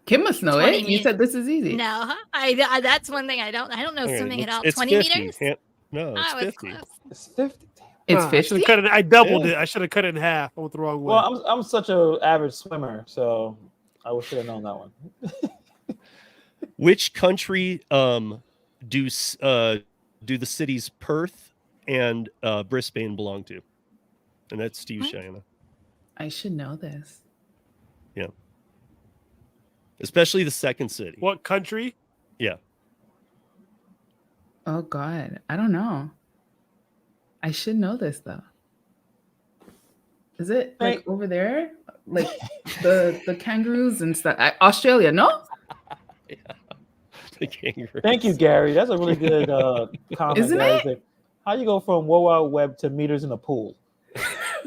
Speaker 3: Kim must know it. You said this is easy.
Speaker 4: No, I that's one thing I don't know swimming at all.
Speaker 2: It's
Speaker 4: 20
Speaker 2: 50.
Speaker 4: meters?
Speaker 2: No, it's 50.
Speaker 6: It's 50.
Speaker 3: It's 50.
Speaker 5: I doubled it. I should have cut it in half. I went the wrong way.
Speaker 6: Well, I'm such an average swimmer, so I should have known that one.
Speaker 2: Which country do the cities Perth and Brisbane belong to? And that's Steve Cheyenne.
Speaker 3: I should know this.
Speaker 2: Yeah. Especially the second city.
Speaker 5: What country?
Speaker 2: Yeah.
Speaker 3: Oh God, I don't know. I should know this though. Is it like over there, like the kangaroos and stuff? Australia? No.
Speaker 2: Yeah. The kangaroos.
Speaker 6: Thank you, Gary. That's a really good comment.
Speaker 3: Isn't it?
Speaker 6: How you go from World Wide Web to meters in a pool?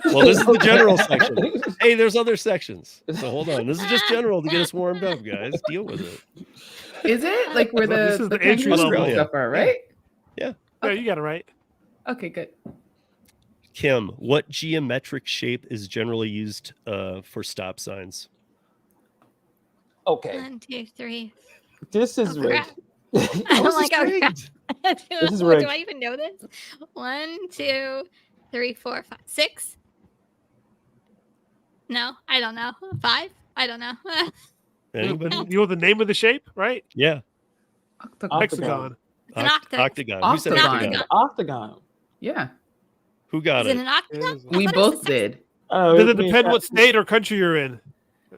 Speaker 2: Well, this is the general section. Hey, there's other sections. So hold on. This is just general to get us warmed up, guys. Deal with it.
Speaker 3: Is it like where
Speaker 5: This is
Speaker 3: the
Speaker 5: the entry
Speaker 3: kangaroos
Speaker 5: level.
Speaker 3: and stuff are, right?
Speaker 2: Yeah.
Speaker 5: Yeah, you got it right.
Speaker 3: Okay, good.
Speaker 2: Kim, what geometric shape is generally used for stop signs?
Speaker 6: Okay.
Speaker 4: 1, 2, 3.
Speaker 6: This is rigged.
Speaker 4: I'm like,
Speaker 6: This is rigged.
Speaker 4: do I even know this? 1, 2, 3, 4, 5, 6. No, I don't know. 5. I don't know.
Speaker 2: Anybody?
Speaker 5: You know the name of the shape, right?
Speaker 2: Yeah.
Speaker 5: Hexagon.
Speaker 4: An
Speaker 2: octagon. Who said
Speaker 3: Octagon.
Speaker 2: octagon?
Speaker 6: Octagon.
Speaker 3: Yeah,
Speaker 2: Who got
Speaker 4: Is
Speaker 2: it?
Speaker 4: it an octagon?
Speaker 3: we both did.
Speaker 5: Does it depend what state or country you're in?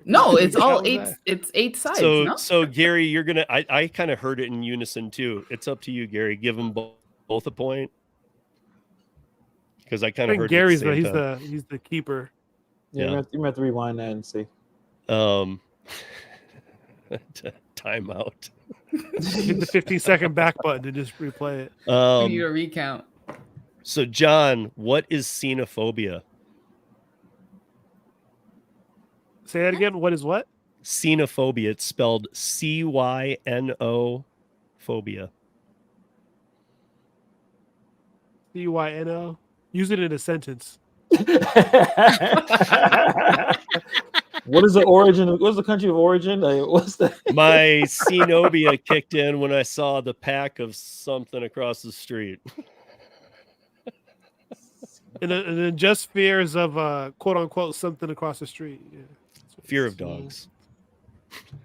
Speaker 3: No, it's all
Speaker 5: How was
Speaker 3: 8.
Speaker 5: that?
Speaker 3: It's 8 sides.
Speaker 2: So,
Speaker 3: no?
Speaker 2: so Gary, you're gonna. I kind of heard it in unison too. It's up to you, Gary. Give them both a point because I kind
Speaker 5: I
Speaker 2: of
Speaker 5: think
Speaker 2: heard.
Speaker 5: Gary's
Speaker 2: it at the same time.
Speaker 5: he's the keeper.
Speaker 6: Yeah, you might have to rewind that and see.
Speaker 2: Timeout.
Speaker 5: Hit the 15-second back button to just replay it.
Speaker 3: We need a recount.
Speaker 2: So, John, what is xenophobia?
Speaker 5: Say that again. What is what?
Speaker 2: Xenophobia. It's spelled CYNO phobia.
Speaker 5: CYNO. Use it in a sentence.
Speaker 6: What is the origin? What's the country of origin? What's the?
Speaker 2: My xenobia kicked in when I saw the pack of something across the street.
Speaker 5: And then just fears of quote unquote something across the street. Yeah.
Speaker 2: Fear of dogs.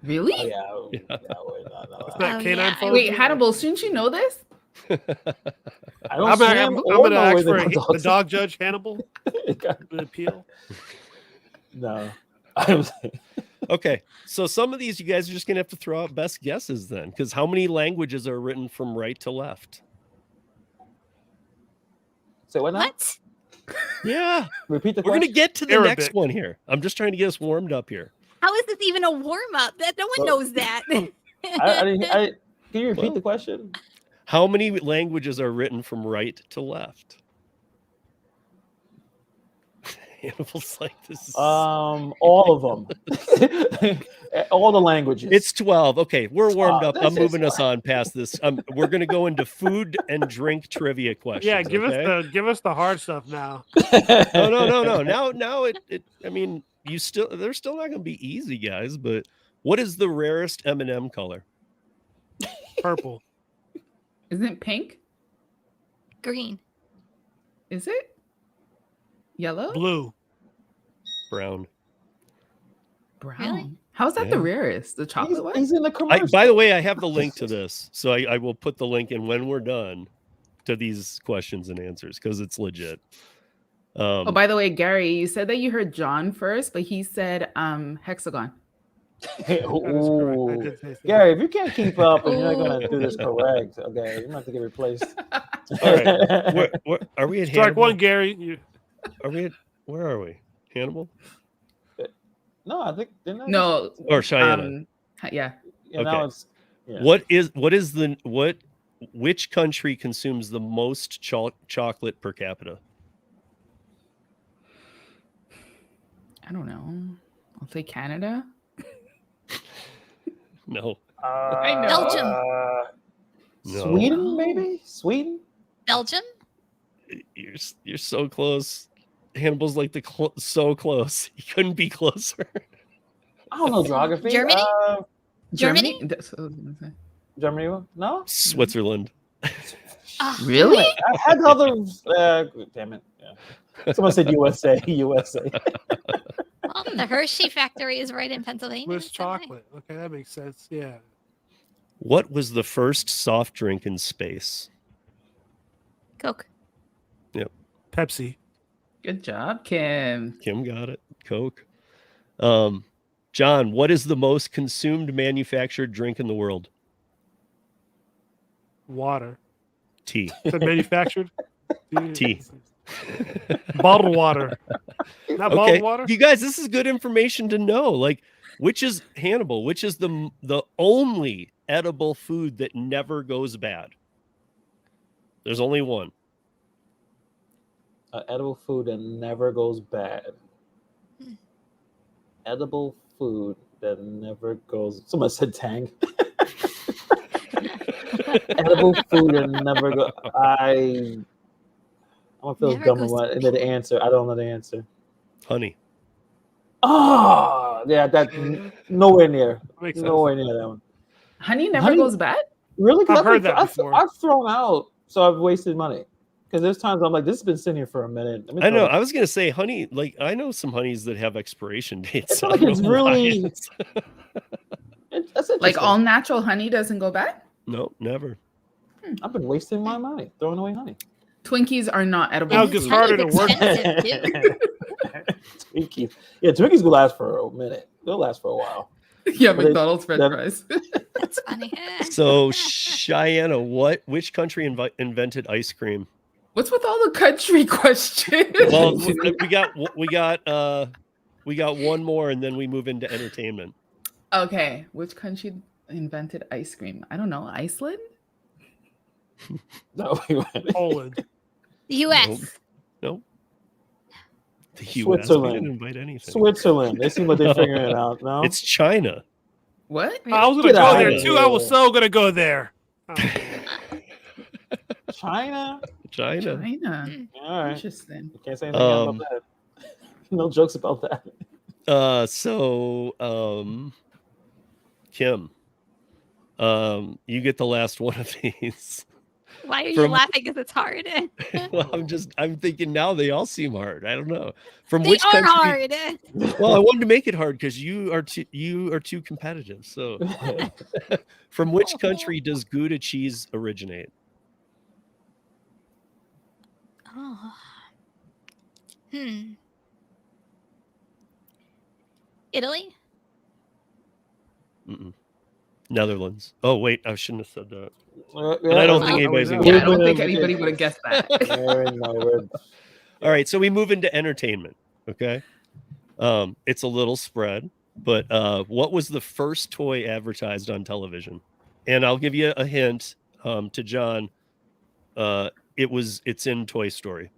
Speaker 3: Really?
Speaker 6: Oh, yeah.
Speaker 5: It's not canine phobia.
Speaker 3: Wait, Hannibal, shouldn't you know this?
Speaker 5: I'm gonna ask for the dog judge Hannibal. An appeal.
Speaker 6: No.
Speaker 2: Okay, so some of these you guys are just gonna have to throw out best guesses then, because how many languages are written from right to left?
Speaker 6: Say what now?
Speaker 4: What?
Speaker 2: Yeah.
Speaker 6: Repeat the
Speaker 2: We're
Speaker 6: question.
Speaker 2: gonna get to the
Speaker 5: Arabic.
Speaker 2: next one here. I'm just trying to get us warmed up here.
Speaker 4: How is this even a warm up? That no one knows that.
Speaker 6: Can you repeat the question?
Speaker 2: How many languages are written from right to left? Hannibal's like this.
Speaker 6: All of them. All the languages.
Speaker 2: It's 12. Okay, we're warmed up. I'm
Speaker 6: This
Speaker 2: moving
Speaker 6: is
Speaker 2: us on past this. We're gonna go into food and drink trivia questions.
Speaker 5: Yeah, give
Speaker 2: okay?
Speaker 5: us the hard stuff now.
Speaker 2: No. Now it. I mean, they're still not gonna be easy, guys. But what is the rarest M&M color?
Speaker 5: Purple.
Speaker 3: Isn't it pink?
Speaker 4: Green.
Speaker 3: Is it? Yellow?
Speaker 5: Blue.
Speaker 2: Brown.
Speaker 3: Brown.
Speaker 4: Really?
Speaker 3: How's that the rarest? The chocolate one?
Speaker 6: He's in the commercial.
Speaker 2: By the way, I have the link to this, so I will put the link in when we're done to these questions and answers because it's legit.
Speaker 3: Oh, by the way, Gary, you said that you heard John first, but he said hexagon.
Speaker 6: Ooh.
Speaker 5: I did say so.
Speaker 6: Gary, if you can't keep up and you're not going to do this correct, okay, you're going to have to get replaced.
Speaker 2: All right, are we at
Speaker 5: Strike
Speaker 2: Hannibal?
Speaker 5: one, Gary.
Speaker 2: Where are we? Hannibal?
Speaker 6: No, I think didn't I?
Speaker 3: No.
Speaker 2: Or Cheyenne?
Speaker 3: Yeah.
Speaker 6: Yeah, now
Speaker 2: Okay.
Speaker 6: it's
Speaker 2: Which country consumes the most chocolate per capita?
Speaker 3: I don't know. I'll say Canada.
Speaker 2: No.
Speaker 3: I know.
Speaker 4: Belgium.
Speaker 2: No.
Speaker 6: Sweden, maybe? Sweden?
Speaker 4: Belgium?
Speaker 2: You're so close. Hannibal's like so close. He couldn't be closer.
Speaker 6: I don't know geography.
Speaker 4: Germany?
Speaker 3: Germany?
Speaker 6: Germany? No?
Speaker 2: Switzerland.
Speaker 3: Really?
Speaker 6: I had the other. Damn it. Yeah. Someone said USA. USA.
Speaker 4: Well, the Hershey factory is right in Pennsylvania.
Speaker 5: Swiss
Speaker 4: so hey.
Speaker 5: chocolate. Okay, that makes sense. Yeah.
Speaker 2: What was the first soft drink in space?
Speaker 4: Coke.
Speaker 5: Pepsi.
Speaker 3: Good job, Kim.
Speaker 2: Kim got it. Coke. John, what is the most consumed manufactured drink in the world?
Speaker 5: Water.
Speaker 2: Tea.
Speaker 5: Is it manufactured?
Speaker 2: Tea.
Speaker 5: Bottled water. Not bottled water?
Speaker 2: You guys, this is good information to know. Like, which is Hannibal? Which is the only edible food that never goes bad? There's only one.
Speaker 6: Edible food that never goes bad. Edible food that never goes. Someone said Tang. Edible food that never goes. I'm gonna feel
Speaker 4: Never
Speaker 6: dumb
Speaker 4: goes
Speaker 6: about the answer. I don't know the answer.
Speaker 2: Honey.
Speaker 6: Oh, yeah, that nowhere near.
Speaker 5: Makes sense.
Speaker 6: Nowhere near that one.
Speaker 3: Honey never goes bad?
Speaker 6: Really? 'Cause
Speaker 5: I've heard that before.
Speaker 6: I've thrown out, so I've wasted money. Because there's times I'm like, this has been sitting here for a minute.
Speaker 2: I know. I was gonna say honey. Like I know some honeys that have expiration dates.
Speaker 6: It's like it's really. That's
Speaker 3: Like all natural honey doesn't go bad?
Speaker 2: No, never.
Speaker 6: I've been wasting my money throwing away honey.
Speaker 3: Twinkies are not edible.
Speaker 5: Now it gets harder to work.
Speaker 6: Twinkies. Yeah, Twinkies will last for a minute. They'll last for a while.
Speaker 3: Yeah, McDonald's French fries.
Speaker 4: That's funny.
Speaker 2: So Cheyenne, which country invented ice cream?
Speaker 3: What's with all the country questions?
Speaker 2: Well, we got one more, and then we move into entertainment.
Speaker 3: Okay, which country invented ice cream? I don't know. Iceland?
Speaker 6: No,
Speaker 5: Poland.
Speaker 4: The U.S.
Speaker 2: Nope. The U.S.
Speaker 6: Switzerland.
Speaker 2: We didn't invite anything.
Speaker 6: Switzerland. They seem like they're figuring it out. No,
Speaker 2: It's China.
Speaker 3: What?
Speaker 5: I was going to
Speaker 6: Get
Speaker 5: go
Speaker 6: out
Speaker 5: there
Speaker 6: of
Speaker 5: too.
Speaker 6: here.
Speaker 5: I was so going to go there. Oh.
Speaker 6: China.
Speaker 2: China.
Speaker 3: China.
Speaker 6: All right.
Speaker 3: Interesting.
Speaker 6: You can't say anything about that. No jokes about that.
Speaker 2: Kim, you get the last one of these.
Speaker 4: Why are you laughing? Because it's hard.
Speaker 2: Well, I'm thinking now they all seem hard. I don't know. From
Speaker 4: they
Speaker 2: which
Speaker 4: are
Speaker 2: country?
Speaker 4: hard.
Speaker 2: Well, I wanted to make it hard because you are too competitive. So, from which country does Gouda cheese originate?
Speaker 4: Oh. Italy?
Speaker 2: Mm-mm. Netherlands. Oh wait, I shouldn't have said that.
Speaker 6: And
Speaker 2: I don't think anybody's gonna.
Speaker 3: Yeah, I don't think anybody would have guessed that.
Speaker 2: All right, so we move into entertainment. Okay, it's a little spread, but what was the first toy advertised on television? And I'll give you a hint to John. It's in Toy Story.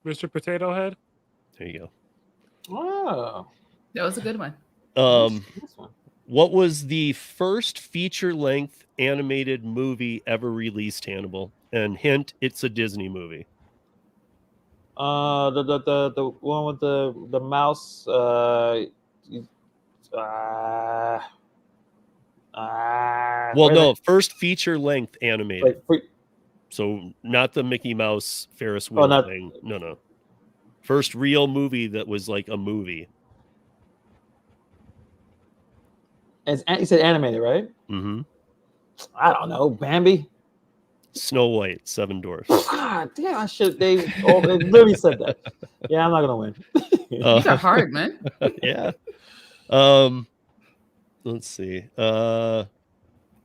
Speaker 5: Mr. Potato Head.
Speaker 2: There you go.
Speaker 6: Oh,
Speaker 3: that was a good one.
Speaker 2: What was the first feature-length animated movie ever released, Hannibal? And hint, it's a Disney movie.
Speaker 6: The one with the mouse.
Speaker 2: Well, no, first feature-length animated. So not the Mickey Mouse Ferris wheel thing. No. First real movie that was like a movie.
Speaker 6: You said animated, right?
Speaker 2: Mm-hmm.
Speaker 6: I don't know. Bambi.
Speaker 2: Snow White, Seven Dwarfs.
Speaker 6: Ah, damn! I should. They literally said that. Yeah, I'm not gonna win.
Speaker 3: These are hard, man.
Speaker 2: Yeah. Let's see.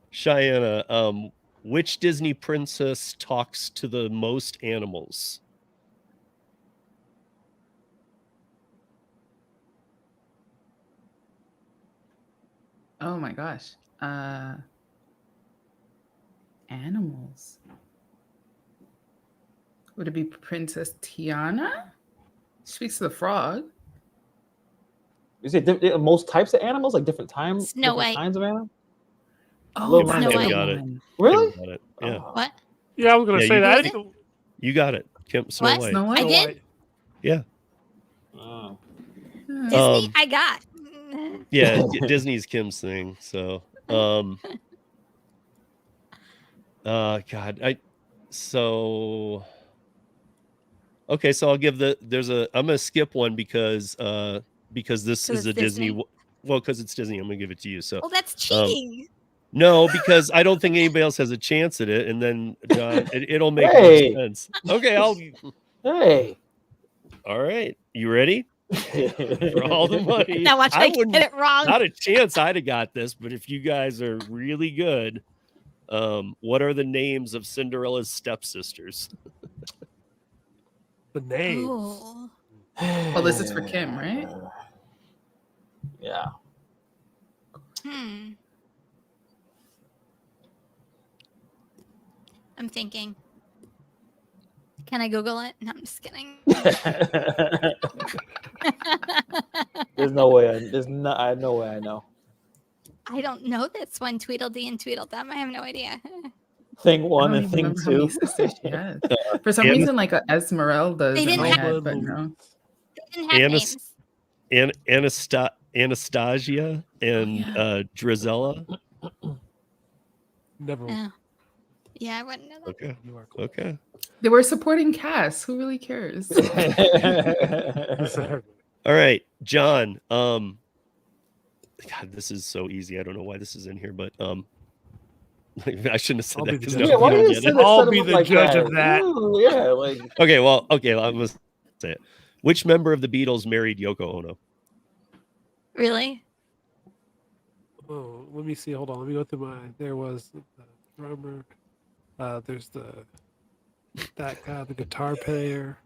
Speaker 2: Cheyenne, which Disney princess talks to the most animals?
Speaker 3: Oh my gosh. Animals. Would it be Princess Tiana? Speaks to the frog.
Speaker 6: You say most types of animals, like different times,
Speaker 4: Snow White.
Speaker 6: kinds of animals.
Speaker 3: Oh,
Speaker 4: Snow White.
Speaker 2: Got it.
Speaker 6: Really?
Speaker 2: Got it. Yeah.
Speaker 4: What?
Speaker 5: Yeah, I was gonna say that.
Speaker 2: You got it. Kim, Snow
Speaker 4: What?
Speaker 2: White.
Speaker 3: Snow White?
Speaker 4: I did.
Speaker 2: Yeah.
Speaker 6: Oh.
Speaker 4: Disney, I got.
Speaker 2: Yeah, Disney's Kim's thing. So, God, okay, so I'll give I'm gonna skip one because this is a Disney. Well, because it's Disney, I'm gonna give it to you. So,
Speaker 4: well, that's cheating.
Speaker 2: No, because I don't think anybody else has a chance at it, and then John, it'll make more sense. Okay,
Speaker 6: Hey.
Speaker 2: All right, you ready? For all the money.
Speaker 4: Now watch I get it wrong.
Speaker 2: Not a chance I'd have got this, but if you guys are really good, what are the names of Cinderella's stepsisters?
Speaker 5: The names.
Speaker 4: Oh.
Speaker 3: Well, this is for Kim, right?
Speaker 6: Yeah.
Speaker 4: I'm thinking. Can I Google it? No, I'm just kidding.
Speaker 6: There's no way. No way I know.
Speaker 4: I don't know this one. Tweedledee and Tweedledum. I have no idea.
Speaker 6: Thing one and thing two.
Speaker 3: For some reason, like Esmeralda.
Speaker 4: They didn't have,
Speaker 3: but no.
Speaker 4: They didn't have names.
Speaker 2: Anastasia and Drizella.
Speaker 5: Never.
Speaker 4: Yeah, I wouldn't know that.
Speaker 2: Okay. Okay.
Speaker 3: They were supporting cast. Who really cares?
Speaker 2: All right, John. God, this is so easy. I don't know why this is in here, but I shouldn't have said that because
Speaker 5: I'll be the judge of that.
Speaker 6: Ooh, yeah, like
Speaker 2: okay. Well, okay. I'm gonna say it. Which member of the Beatles married Yoko Ono?
Speaker 4: Really?
Speaker 5: Oh, let me see. Hold on. Let me go through my. There was the drummer. There's that guy, the guitar player.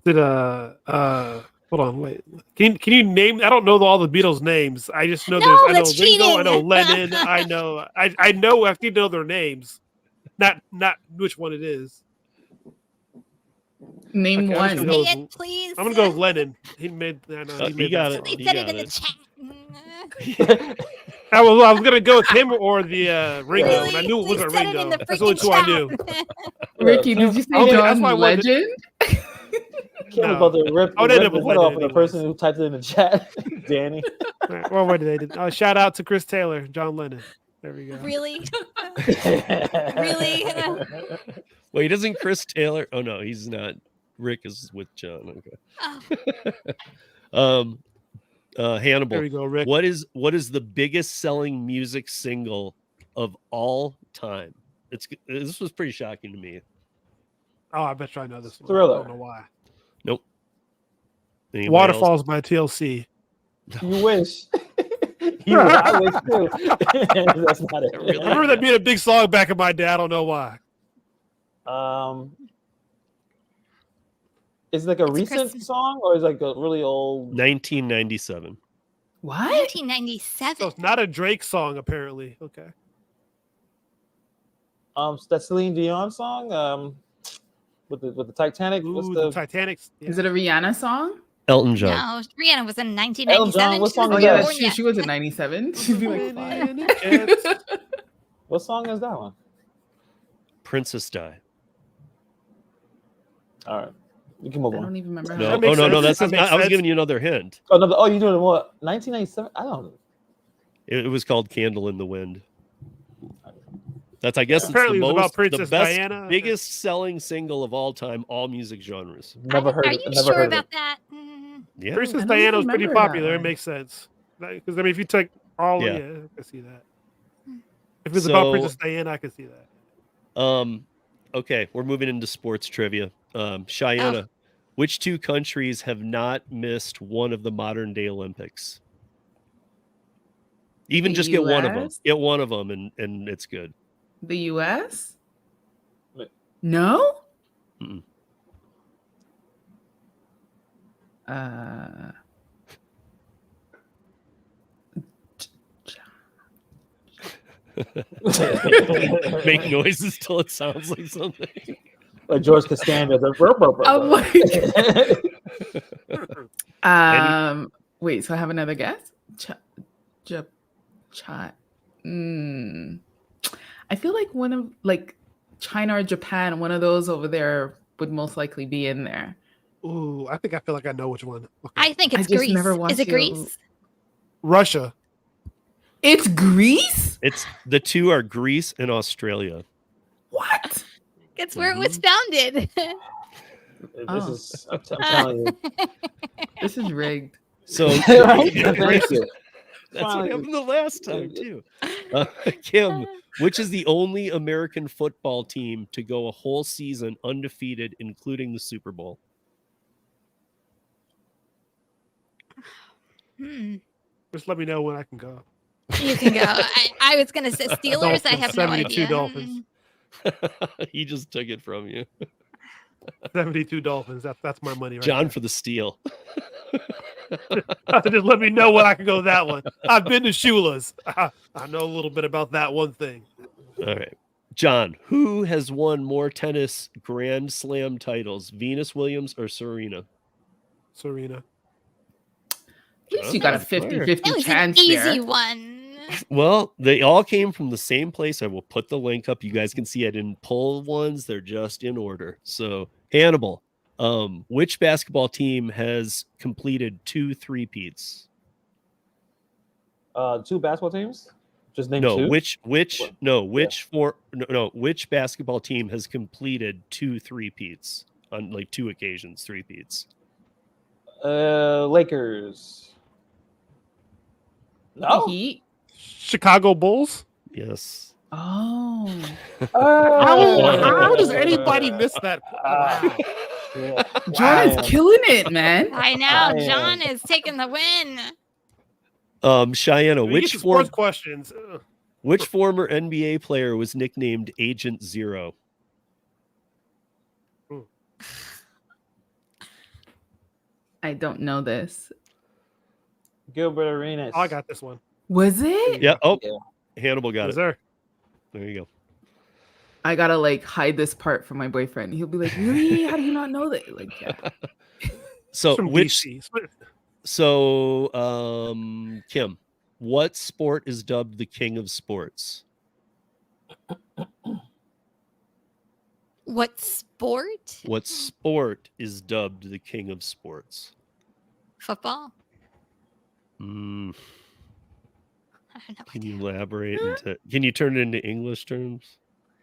Speaker 5: Hold on, wait. Can you name? I don't know all the Beatles names. I just know I know Ringo. I know Lennon. I know. I know. I need to know their names, not which one it is.
Speaker 3: Name one.
Speaker 4: Say it, please.
Speaker 5: I'm gonna go with Lennon. He made. I know.
Speaker 2: He got it.
Speaker 4: They said it in the chat.
Speaker 5: I was gonna go with him or the Ringo, and I knew it wasn't Ringo. That's the only two I knew.
Speaker 3: Ricky, did you say John Legend?
Speaker 6: Kim was about to rip,
Speaker 5: they
Speaker 6: rip
Speaker 5: never
Speaker 6: his
Speaker 5: let
Speaker 6: head
Speaker 5: it
Speaker 6: off of the
Speaker 5: anyways.
Speaker 6: person who typed it in the chat, Danny.
Speaker 5: Well, what did they do? Shout out to Chris Taylor, John Lennon. There we go.
Speaker 4: Really? Really?
Speaker 2: Wait, doesn't Chris Taylor? Oh no, he's not. Rick is with John. Okay.
Speaker 4: Oh.
Speaker 2: Hannibal.
Speaker 5: There we go, Rick.
Speaker 2: What is the biggest selling music single of all time? This was pretty shocking to me.
Speaker 5: Oh, I bet you I know this one.
Speaker 6: Thriller.
Speaker 5: I don't know why.
Speaker 2: Nope. Anybody
Speaker 5: Waterfalls by TLC.
Speaker 6: You wish. I wish too. That's not it.
Speaker 5: I remember that being a big song back in my day. I don't know why.
Speaker 6: Is it like a recent song or is it like a really old?
Speaker 2: 1997.
Speaker 3: What?
Speaker 4: 1997.
Speaker 5: So it's not a Drake song, apparently. Okay.
Speaker 6: That Celine Dion song. With the Titanic.
Speaker 5: Ooh,
Speaker 6: What's
Speaker 5: the Titanic. Yeah.
Speaker 3: Is it a Rihanna song?
Speaker 2: Elton John.
Speaker 4: No, Rihanna was in
Speaker 6: Elton
Speaker 4: 1997.
Speaker 6: John, what song
Speaker 3: Oh
Speaker 6: is
Speaker 3: yeah,
Speaker 6: that?
Speaker 3: that's true. She was in 97. She'd be like 5.
Speaker 6: What song is that one?
Speaker 2: Princess Di.
Speaker 6: All right, you can move
Speaker 3: I
Speaker 6: on.
Speaker 3: don't even remember.
Speaker 2: No,
Speaker 3: How
Speaker 5: makes
Speaker 2: no,
Speaker 5: sense.
Speaker 2: that's
Speaker 5: That
Speaker 2: not.
Speaker 5: makes
Speaker 2: I was
Speaker 5: sense.
Speaker 2: giving you another hint.
Speaker 6: Oh no! Oh, you're doing what? 1997? I don't know.
Speaker 2: It was called "Candle in the Wind." That's, I guess,
Speaker 5: Apparently
Speaker 2: it's
Speaker 5: it was
Speaker 2: the
Speaker 5: about
Speaker 2: most,
Speaker 5: Princess
Speaker 2: the best,
Speaker 5: biggest
Speaker 2: biggest selling single of all time, all music genres.
Speaker 6: Never heard.
Speaker 4: Are
Speaker 6: of,
Speaker 4: you
Speaker 6: never
Speaker 4: sure
Speaker 6: heard
Speaker 4: about
Speaker 6: of
Speaker 4: that?
Speaker 2: Yeah,
Speaker 5: Princess
Speaker 3: I don't
Speaker 5: Diana was pretty
Speaker 3: remember that
Speaker 5: popular. It
Speaker 3: one.
Speaker 5: makes sense. Because I mean, if you take all,
Speaker 2: Yeah.
Speaker 5: yeah, I can see that. If it's about Princess Diana, I can see that.
Speaker 2: Okay, we're moving into sports trivia. Cheyenne, which two countries have not missed one of the modern day Olympics? Even
Speaker 3: The
Speaker 2: just get one of them.
Speaker 3: US?
Speaker 2: Get one of them, and it's good.
Speaker 3: The U.S.
Speaker 6: Wait.
Speaker 3: No.
Speaker 2: Mm-mm. Make noises till it sounds like something.
Speaker 6: Like George Costanza.
Speaker 3: Wait. So I have another guess. I feel like one of China or Japan. One of those over there would most likely be in there.
Speaker 5: Ooh, I think I feel like I know which one. Okay.
Speaker 4: I think it's
Speaker 3: I just
Speaker 4: Greece.
Speaker 3: never
Speaker 4: Is
Speaker 3: watched
Speaker 4: it
Speaker 3: it.
Speaker 4: Greece?
Speaker 5: Russia.
Speaker 3: It's Greece.
Speaker 2: It's the two are Greece and Australia.
Speaker 3: What?
Speaker 4: It's where it was founded.
Speaker 6: This is. I'm telling you.
Speaker 3: This is rigged.
Speaker 2: So
Speaker 6: Thank you.
Speaker 2: that's what happened the last time too. Kim, which is the only American football team to go a whole season undefeated, including the Super Bowl?
Speaker 5: Just let me know when I can go.
Speaker 4: You can go. I was going to say Steelers. I have no
Speaker 5: 72
Speaker 4: idea.
Speaker 5: Dolphins.
Speaker 2: He just took it from you.
Speaker 5: 72 Dolphins. That's my money right
Speaker 2: John
Speaker 5: there.
Speaker 2: for the steal.
Speaker 5: Just let me know when I can go that one. I've been to Shula's. I know a little bit about that one thing.
Speaker 2: All right. John, who has won more tennis Grand Slam titles, Venus Williams or Serena?
Speaker 5: Serena.
Speaker 3: At least you got a 50-50
Speaker 4: It was
Speaker 3: chance
Speaker 4: an easy
Speaker 3: there.
Speaker 4: one.
Speaker 2: Well, they all came from the same place. I will put the link up. You guys can see I didn't pull ones. They're just in order. So, Hannibal, which basketball team has completed 2 3-peats?
Speaker 6: 2 basketball teams. Just name
Speaker 2: No,
Speaker 6: 2.
Speaker 2: which basketball team has completed 2 3-peats on like 2 occasions, 3-peats?
Speaker 6: Lakers. No.
Speaker 3: Heat.
Speaker 5: Chicago Bulls.
Speaker 2: Yes.
Speaker 3: Oh.
Speaker 5: How does anybody miss that? Wow.
Speaker 6: Yeah.
Speaker 3: John is killing it, man.
Speaker 4: I know. John is taking the win.
Speaker 2: Cheyenne, which
Speaker 5: sports questions?
Speaker 2: which former NBA player was nicknamed Agent Zero?
Speaker 3: I don't know this.
Speaker 6: Gilbert Arenas.
Speaker 5: Oh, I got this one.
Speaker 3: Was it?
Speaker 2: Yeah. Oh,
Speaker 6: Yeah.
Speaker 2: Hannibal got
Speaker 5: Yes,
Speaker 2: it.
Speaker 5: sir.
Speaker 2: There you go.
Speaker 3: I gotta hide this part from my boyfriend. He'll be like, "Really? How do you not know that?" Yeah.
Speaker 2: So
Speaker 5: From
Speaker 2: which
Speaker 5: DC.
Speaker 2: Kim, what sport is dubbed the king of sports?
Speaker 4: What sport?
Speaker 2: What sport is dubbed the king of sports?
Speaker 4: Football.
Speaker 2: I
Speaker 4: don't know.
Speaker 2: Can you elaborate? Can you turn it into English terms?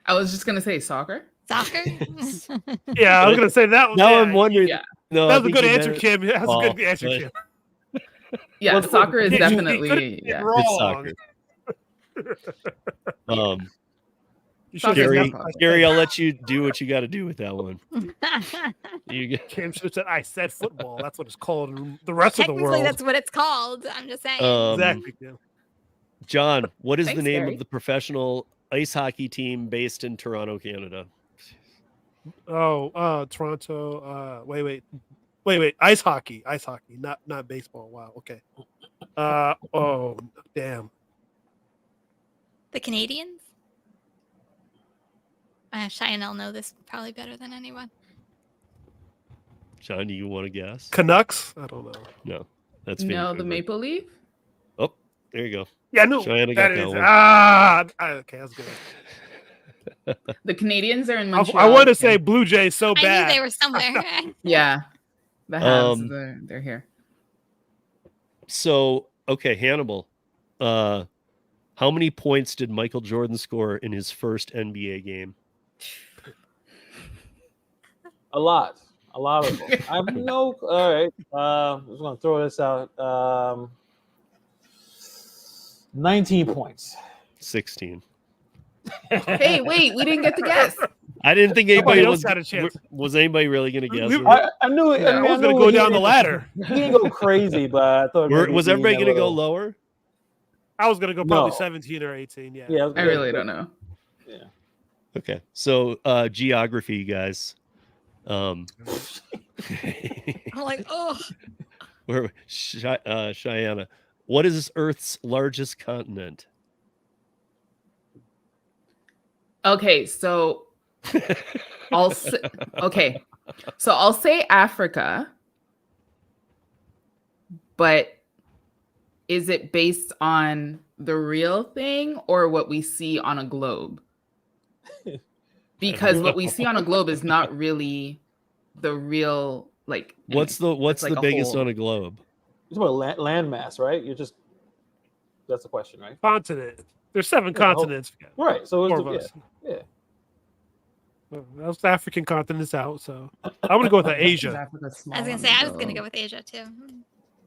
Speaker 3: I was just gonna say soccer.
Speaker 4: Soccer.
Speaker 5: Yeah, I was gonna say that.
Speaker 2: Now I'm wondering.
Speaker 3: Yeah.
Speaker 2: No,
Speaker 5: that was a good answer, Kim. That was a good answer, Kim.
Speaker 3: Yeah, soccer is definitely
Speaker 2: wrong. It's soccer. Gary, I'll let you do what you got to do with that one.
Speaker 5: Kim should have said, "I said football." That's what it's called in the rest of the world.
Speaker 4: That's what it's called. I'm just saying.
Speaker 5: Exactly. Yeah.
Speaker 2: John, what is
Speaker 3: Thanks,
Speaker 2: the name
Speaker 3: Gary.
Speaker 2: of the professional ice hockey team based in Toronto, Canada?
Speaker 5: Oh, Toronto. Wait. Ice hockey, not baseball. Wow. Okay. Oh, damn.
Speaker 4: The Canadians. Cheyenne will know this probably better than anyone.
Speaker 2: John, do you want to guess?
Speaker 5: Canucks? I don't know.
Speaker 2: No, that's
Speaker 3: No,
Speaker 2: Vancouver.
Speaker 3: the Maple Leaf.
Speaker 2: Oh, there you go.
Speaker 5: Yeah, no.
Speaker 2: Cheyenne got that one.
Speaker 5: Okay, that's good.
Speaker 3: The Canadians are in Montreal.
Speaker 5: I want to say Blue Jays so
Speaker 4: I
Speaker 5: bad.
Speaker 4: knew they were somewhere.
Speaker 3: Yeah, the Habs. They're here.
Speaker 2: So, okay, Hannibal. How many points did Michael Jordan score in his first NBA game?
Speaker 6: A lot of them. I have no. All right, I'm just gonna throw this out. 19 points.
Speaker 2: 16.
Speaker 3: Hey, wait, we didn't get to guess.
Speaker 2: I didn't think anybody
Speaker 5: else had a chance.
Speaker 2: Was anybody really going to guess?
Speaker 6: I knew it.
Speaker 5: I was going to go down the ladder.
Speaker 6: He didn't go crazy, but I thought.
Speaker 2: Was everybody going to go lower?
Speaker 5: I was going to go probably 17 or 18. Yeah.
Speaker 6: Yeah.
Speaker 3: I really don't know.
Speaker 6: Yeah.
Speaker 2: Okay. So geography, guys.
Speaker 4: I'm like, oh.
Speaker 2: Where Cheyenne? What is Earth's largest continent?
Speaker 3: Okay, so I'll say Africa, but is it based on the real thing or what we see on a globe? Because what we see on a globe is not really the real, like.
Speaker 2: What's the biggest on a globe?
Speaker 6: It's about land mass, right? That's the question, right?
Speaker 5: Continent. There's 7 continents.
Speaker 6: Right. So
Speaker 5: it's
Speaker 6: yeah.
Speaker 5: Well, that's the African continent's out, so I'm gonna go with Asia.
Speaker 4: I was gonna say I was gonna go with Asia too.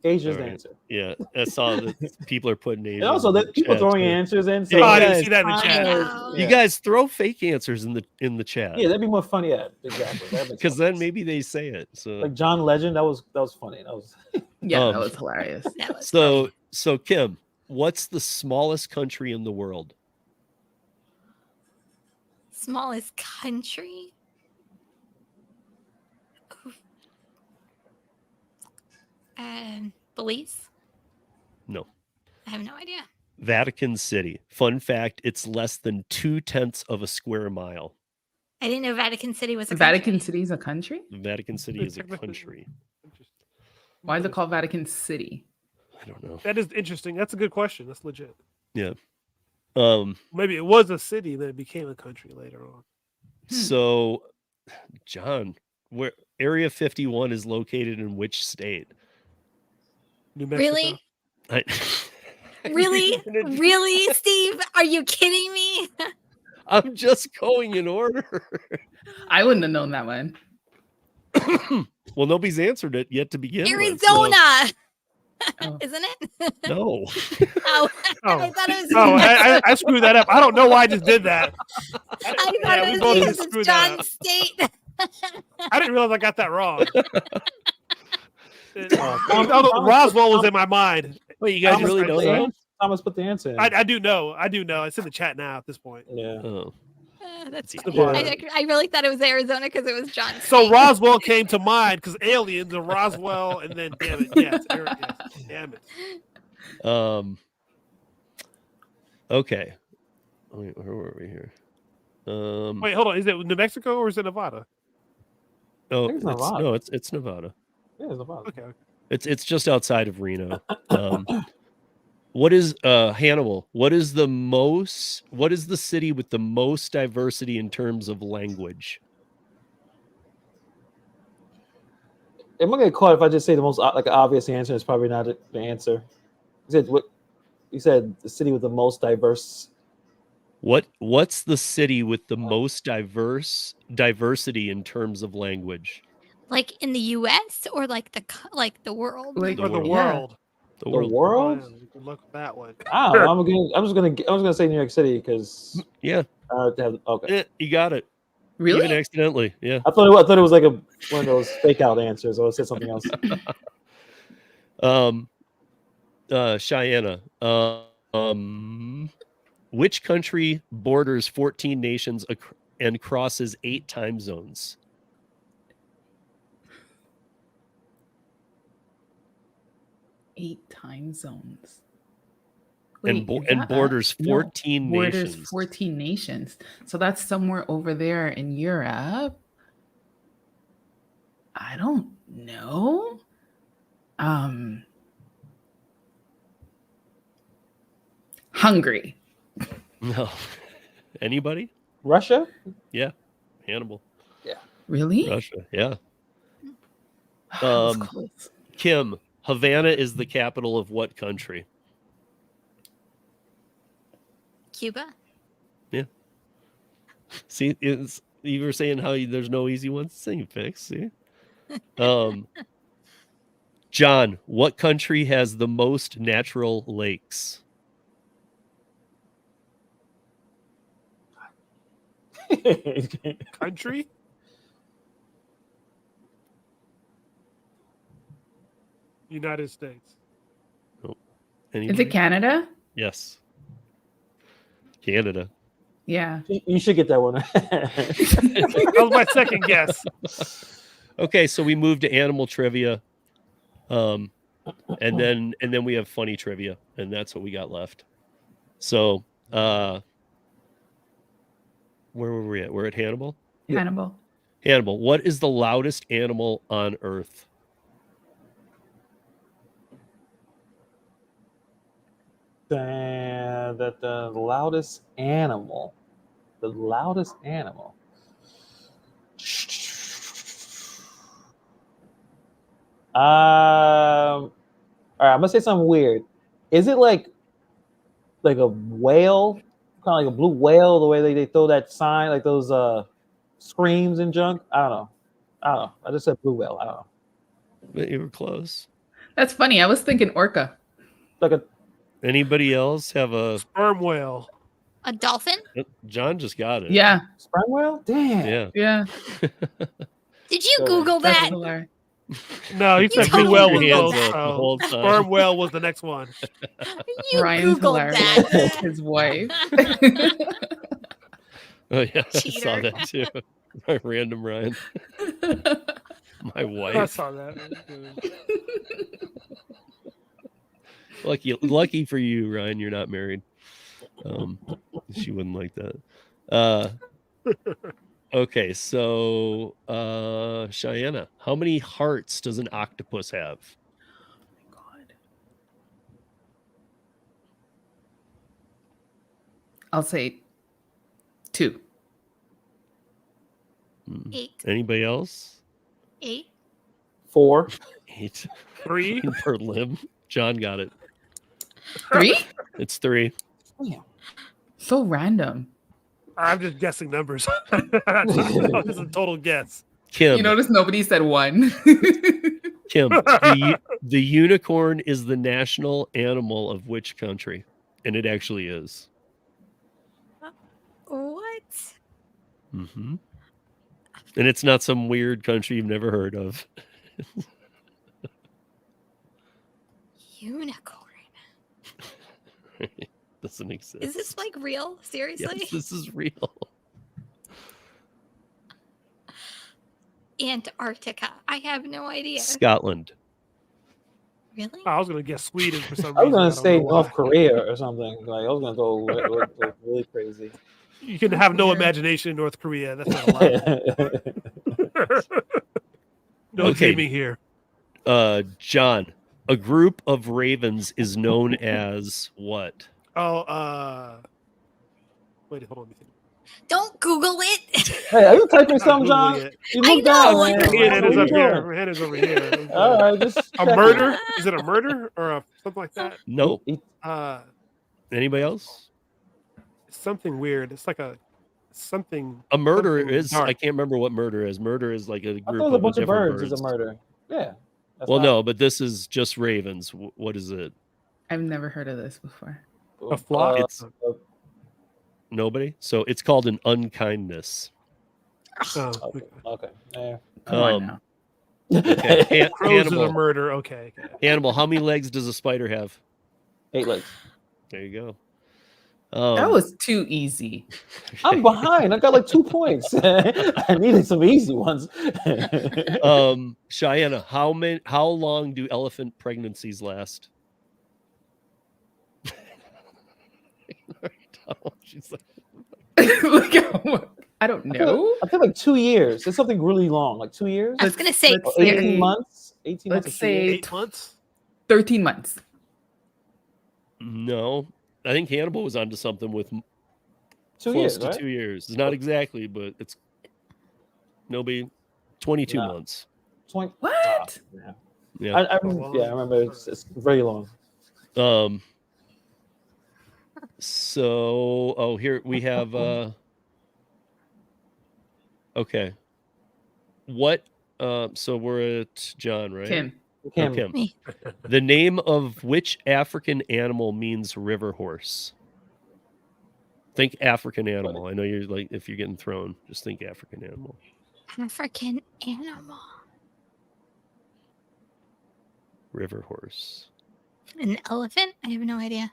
Speaker 6: Asia's the answer.
Speaker 2: Yeah, I saw that people are putting Asia.
Speaker 6: And also, that people throwing answers in. So
Speaker 5: I didn't see that in the chat.
Speaker 2: You guys throw fake answers in the chat.
Speaker 6: Yeah, that'd be more funny. Yeah, exactly.
Speaker 2: Because then maybe they say it. So
Speaker 6: like John Legend, that was funny. That was
Speaker 3: that was hilarious.
Speaker 2: So Kim, what's the smallest country in the world?
Speaker 4: Smallest country? Belize?
Speaker 2: No.
Speaker 4: I have no idea.
Speaker 2: Vatican City. Fun fact, it's less than 0.2 of a square mile.
Speaker 4: I didn't know Vatican City was a
Speaker 3: Vatican City is a country?
Speaker 2: Vatican City is a country.
Speaker 3: Why is it called Vatican City?
Speaker 2: I don't know.
Speaker 5: That is interesting. That's a good question. That's legit.
Speaker 2: Yeah.
Speaker 5: Maybe it was a city, then it became a country later on.
Speaker 2: So, John, where Area 51 is located in which state?
Speaker 5: New Mexico.
Speaker 4: Really? Really, Steve? Are you kidding me?
Speaker 2: I'm just going in order.
Speaker 3: I wouldn't have known that one.
Speaker 2: Well, nobody's answered it yet to begin
Speaker 4: Arizona.
Speaker 2: with.
Speaker 4: Isn't it?
Speaker 2: No.
Speaker 4: I thought it was.
Speaker 5: I screwed that up. I don't know why I just did that.
Speaker 4: I thought it was because it's John's state.
Speaker 5: I didn't realize I got that wrong. Roswell was in my mind.
Speaker 2: Wait, you guys really don't know?
Speaker 6: Thomas put the answer in.
Speaker 5: I do know. It's in the chat now at this point.
Speaker 6: Yeah.
Speaker 2: Oh.
Speaker 4: That's funny. I really thought it was Arizona because it was John's
Speaker 5: So
Speaker 4: state.
Speaker 5: Roswell came to mind because aliens and Roswell, and then damn it, yes, damn it.
Speaker 2: Okay. Wait, where were we here?
Speaker 5: Wait, hold on. Is it New Mexico or is it Nevada?
Speaker 2: Oh,
Speaker 6: it's Nevada.
Speaker 2: It's Nevada.
Speaker 6: Yeah, it's Nevada.
Speaker 5: Okay.
Speaker 2: It's just outside of Reno. What is Hannibal? What is the city with the most diversity in terms of language?
Speaker 6: Am I gonna get caught if I just say the most like obvious answer? Is probably not the answer. You said what? You said the city with the most diverse.
Speaker 2: What's the city with the most diversity in terms of language?
Speaker 4: Like in the U.S. or like the world?
Speaker 5: Like
Speaker 2: The
Speaker 5: or the
Speaker 2: world.
Speaker 5: world.
Speaker 2: The world.
Speaker 6: Oh, yeah.
Speaker 5: Good luck with that one.
Speaker 6: I don't know. I was gonna say New York City because
Speaker 2: Yeah.
Speaker 6: Okay.
Speaker 2: You got it.
Speaker 3: Really?
Speaker 2: Even accidentally. Yeah.
Speaker 6: I thought it was like one of those fake out answers, or it said something else.
Speaker 2: Cheyenne. Which country borders 14 nations and crosses 8 time zones?
Speaker 3: Eight time zones.
Speaker 2: And borders 14 nations.
Speaker 3: Borders 14 nations. So that's somewhere over there in Europe. I don't know. Hungary.
Speaker 2: No. Anybody?
Speaker 6: Russia?
Speaker 2: Yeah. Hannibal.
Speaker 6: Yeah.
Speaker 3: Really?
Speaker 2: Russia. Yeah.
Speaker 3: That was close.
Speaker 2: Kim, Havana is the capital of what country?
Speaker 4: Cuba.
Speaker 2: Yeah. See, you were saying how there's no easy ones. Same fix. See. John, what country has the most natural lakes?
Speaker 5: Country? United States.
Speaker 2: Nope.
Speaker 3: Is it Canada?
Speaker 2: Yes. Canada.
Speaker 3: Yeah.
Speaker 6: You should get that one.
Speaker 5: That was my second guess.
Speaker 2: Okay, so we moved to animal trivia. And then we have funny trivia, and that's what we got left. So where were we at? We're at Hannibal?
Speaker 3: Hannibal.
Speaker 2: Hannibal, what is the loudest animal on Earth?
Speaker 6: The loudest animal. The loudest animal. All right, I'm gonna say something weird. Is it like a whale, kind of like a blue whale? The way they throw that sign, like those screams and junk. I don't know. I just said blue whale. I don't know.
Speaker 2: But you were close.
Speaker 3: That's funny. I was thinking orca.
Speaker 6: Like a.
Speaker 2: Anybody else have a
Speaker 5: sperm whale?
Speaker 4: A dolphin?
Speaker 2: John just got it.
Speaker 3: Yeah.
Speaker 6: Sperm whale? Damn.
Speaker 2: Yeah.
Speaker 3: Yeah.
Speaker 4: Did you Google that?
Speaker 5: No, he said blue whale was close. Sperm whale was the next one.
Speaker 4: You
Speaker 3: Ryan's
Speaker 4: Googled
Speaker 3: hilarious.
Speaker 4: that.
Speaker 3: His wife.
Speaker 2: Oh yeah,
Speaker 4: Cheater.
Speaker 2: I saw that too. My random Ryan. My wife.
Speaker 5: I saw that.
Speaker 2: Lucky for you, Ryan, you're not married. She wouldn't like that. Okay, so Cheyenne, how many hearts does an octopus have?
Speaker 3: Oh my God. I'll say 2.
Speaker 4: 8.
Speaker 2: Anybody else?
Speaker 4: 8.
Speaker 6: 4.
Speaker 2: 8.
Speaker 5: 3
Speaker 2: per limb. John got it.
Speaker 3: 3?
Speaker 2: It's 3.
Speaker 6: Damn.
Speaker 3: So random.
Speaker 5: I'm just guessing numbers. This is a total guess.
Speaker 2: Kim.
Speaker 3: You notice nobody said 1.
Speaker 2: Kim, the unicorn is the national animal of which country? And it actually is.
Speaker 4: What?
Speaker 2: Mm-hmm. And it's not some weird country you've never heard of.
Speaker 4: Unicorn.
Speaker 2: Doesn't exist.
Speaker 4: Is this like real? Seriously?
Speaker 2: Yes, this is real.
Speaker 4: Antarctica. I have no idea.
Speaker 2: Scotland.
Speaker 4: Really?
Speaker 5: I was gonna guess Sweden for some reason.
Speaker 6: I was gonna
Speaker 5: don't
Speaker 6: say
Speaker 5: know why.
Speaker 6: North Korea or something. Like I was gonna go really crazy.
Speaker 5: You can have no imagination in North Korea. That's not allowed. No gaming here.
Speaker 2: John, a group of ravens is known as what?
Speaker 5: Oh, wait, hold on.
Speaker 4: Don't Google it.
Speaker 6: Hey, are you typing something, John? You look down, man.
Speaker 5: My hand is
Speaker 6: What are
Speaker 5: up
Speaker 6: you
Speaker 5: here.
Speaker 6: doing?
Speaker 5: My hand is over here.
Speaker 6: All right, just
Speaker 5: a murder? Is it a murder or something like that?
Speaker 2: Nope. Anybody else?
Speaker 5: Something weird. It's like something.
Speaker 2: A murder
Speaker 5: something
Speaker 2: is.
Speaker 5: dark.
Speaker 2: I can't remember what murder is. Murder is like a
Speaker 6: I
Speaker 2: group
Speaker 6: thought a
Speaker 2: of
Speaker 6: bunch of
Speaker 2: different
Speaker 6: birds is a murder. Yeah.
Speaker 2: Well, no, but this is just ravens. What is it?
Speaker 3: I've never heard of this before.
Speaker 5: A flock?
Speaker 2: It's nobody. So it's called an unkindness.
Speaker 5: Oh,
Speaker 6: okay. Yeah.
Speaker 3: Come on now.
Speaker 2: Okay.
Speaker 5: Crows is a murder. Okay.
Speaker 2: Animal. How many legs does a spider have?
Speaker 6: 8 legs.
Speaker 2: There you go.
Speaker 3: That was too easy.
Speaker 6: I'm behind. I got like 2 points. I needed some easy ones.
Speaker 2: Cheyenne, how long do elephant pregnancies last? She's like,
Speaker 3: I don't know.
Speaker 6: I feel like 2 years. It's something really long, like 2 years.
Speaker 4: I was gonna say
Speaker 6: 18 months. 18 months.
Speaker 3: Let's say
Speaker 5: 8 months.
Speaker 3: 13 months.
Speaker 2: No, I think Hannibal was onto something with
Speaker 6: 2
Speaker 2: close
Speaker 6: years,
Speaker 2: to
Speaker 6: right?
Speaker 2: 2 years. It's not exactly, but it's 22 months.
Speaker 6: 20.
Speaker 3: What?
Speaker 2: Yeah.
Speaker 6: I remember. It's very long.
Speaker 2: So, here we have. Okay. What? So we're at John, right?
Speaker 3: Kim.
Speaker 2: Kim. The name of which African animal means river horse? Think African animal. I know you're like, if you're getting thrown, just think African animal.
Speaker 4: African animal.
Speaker 2: River horse.
Speaker 4: An elephant? I have no idea.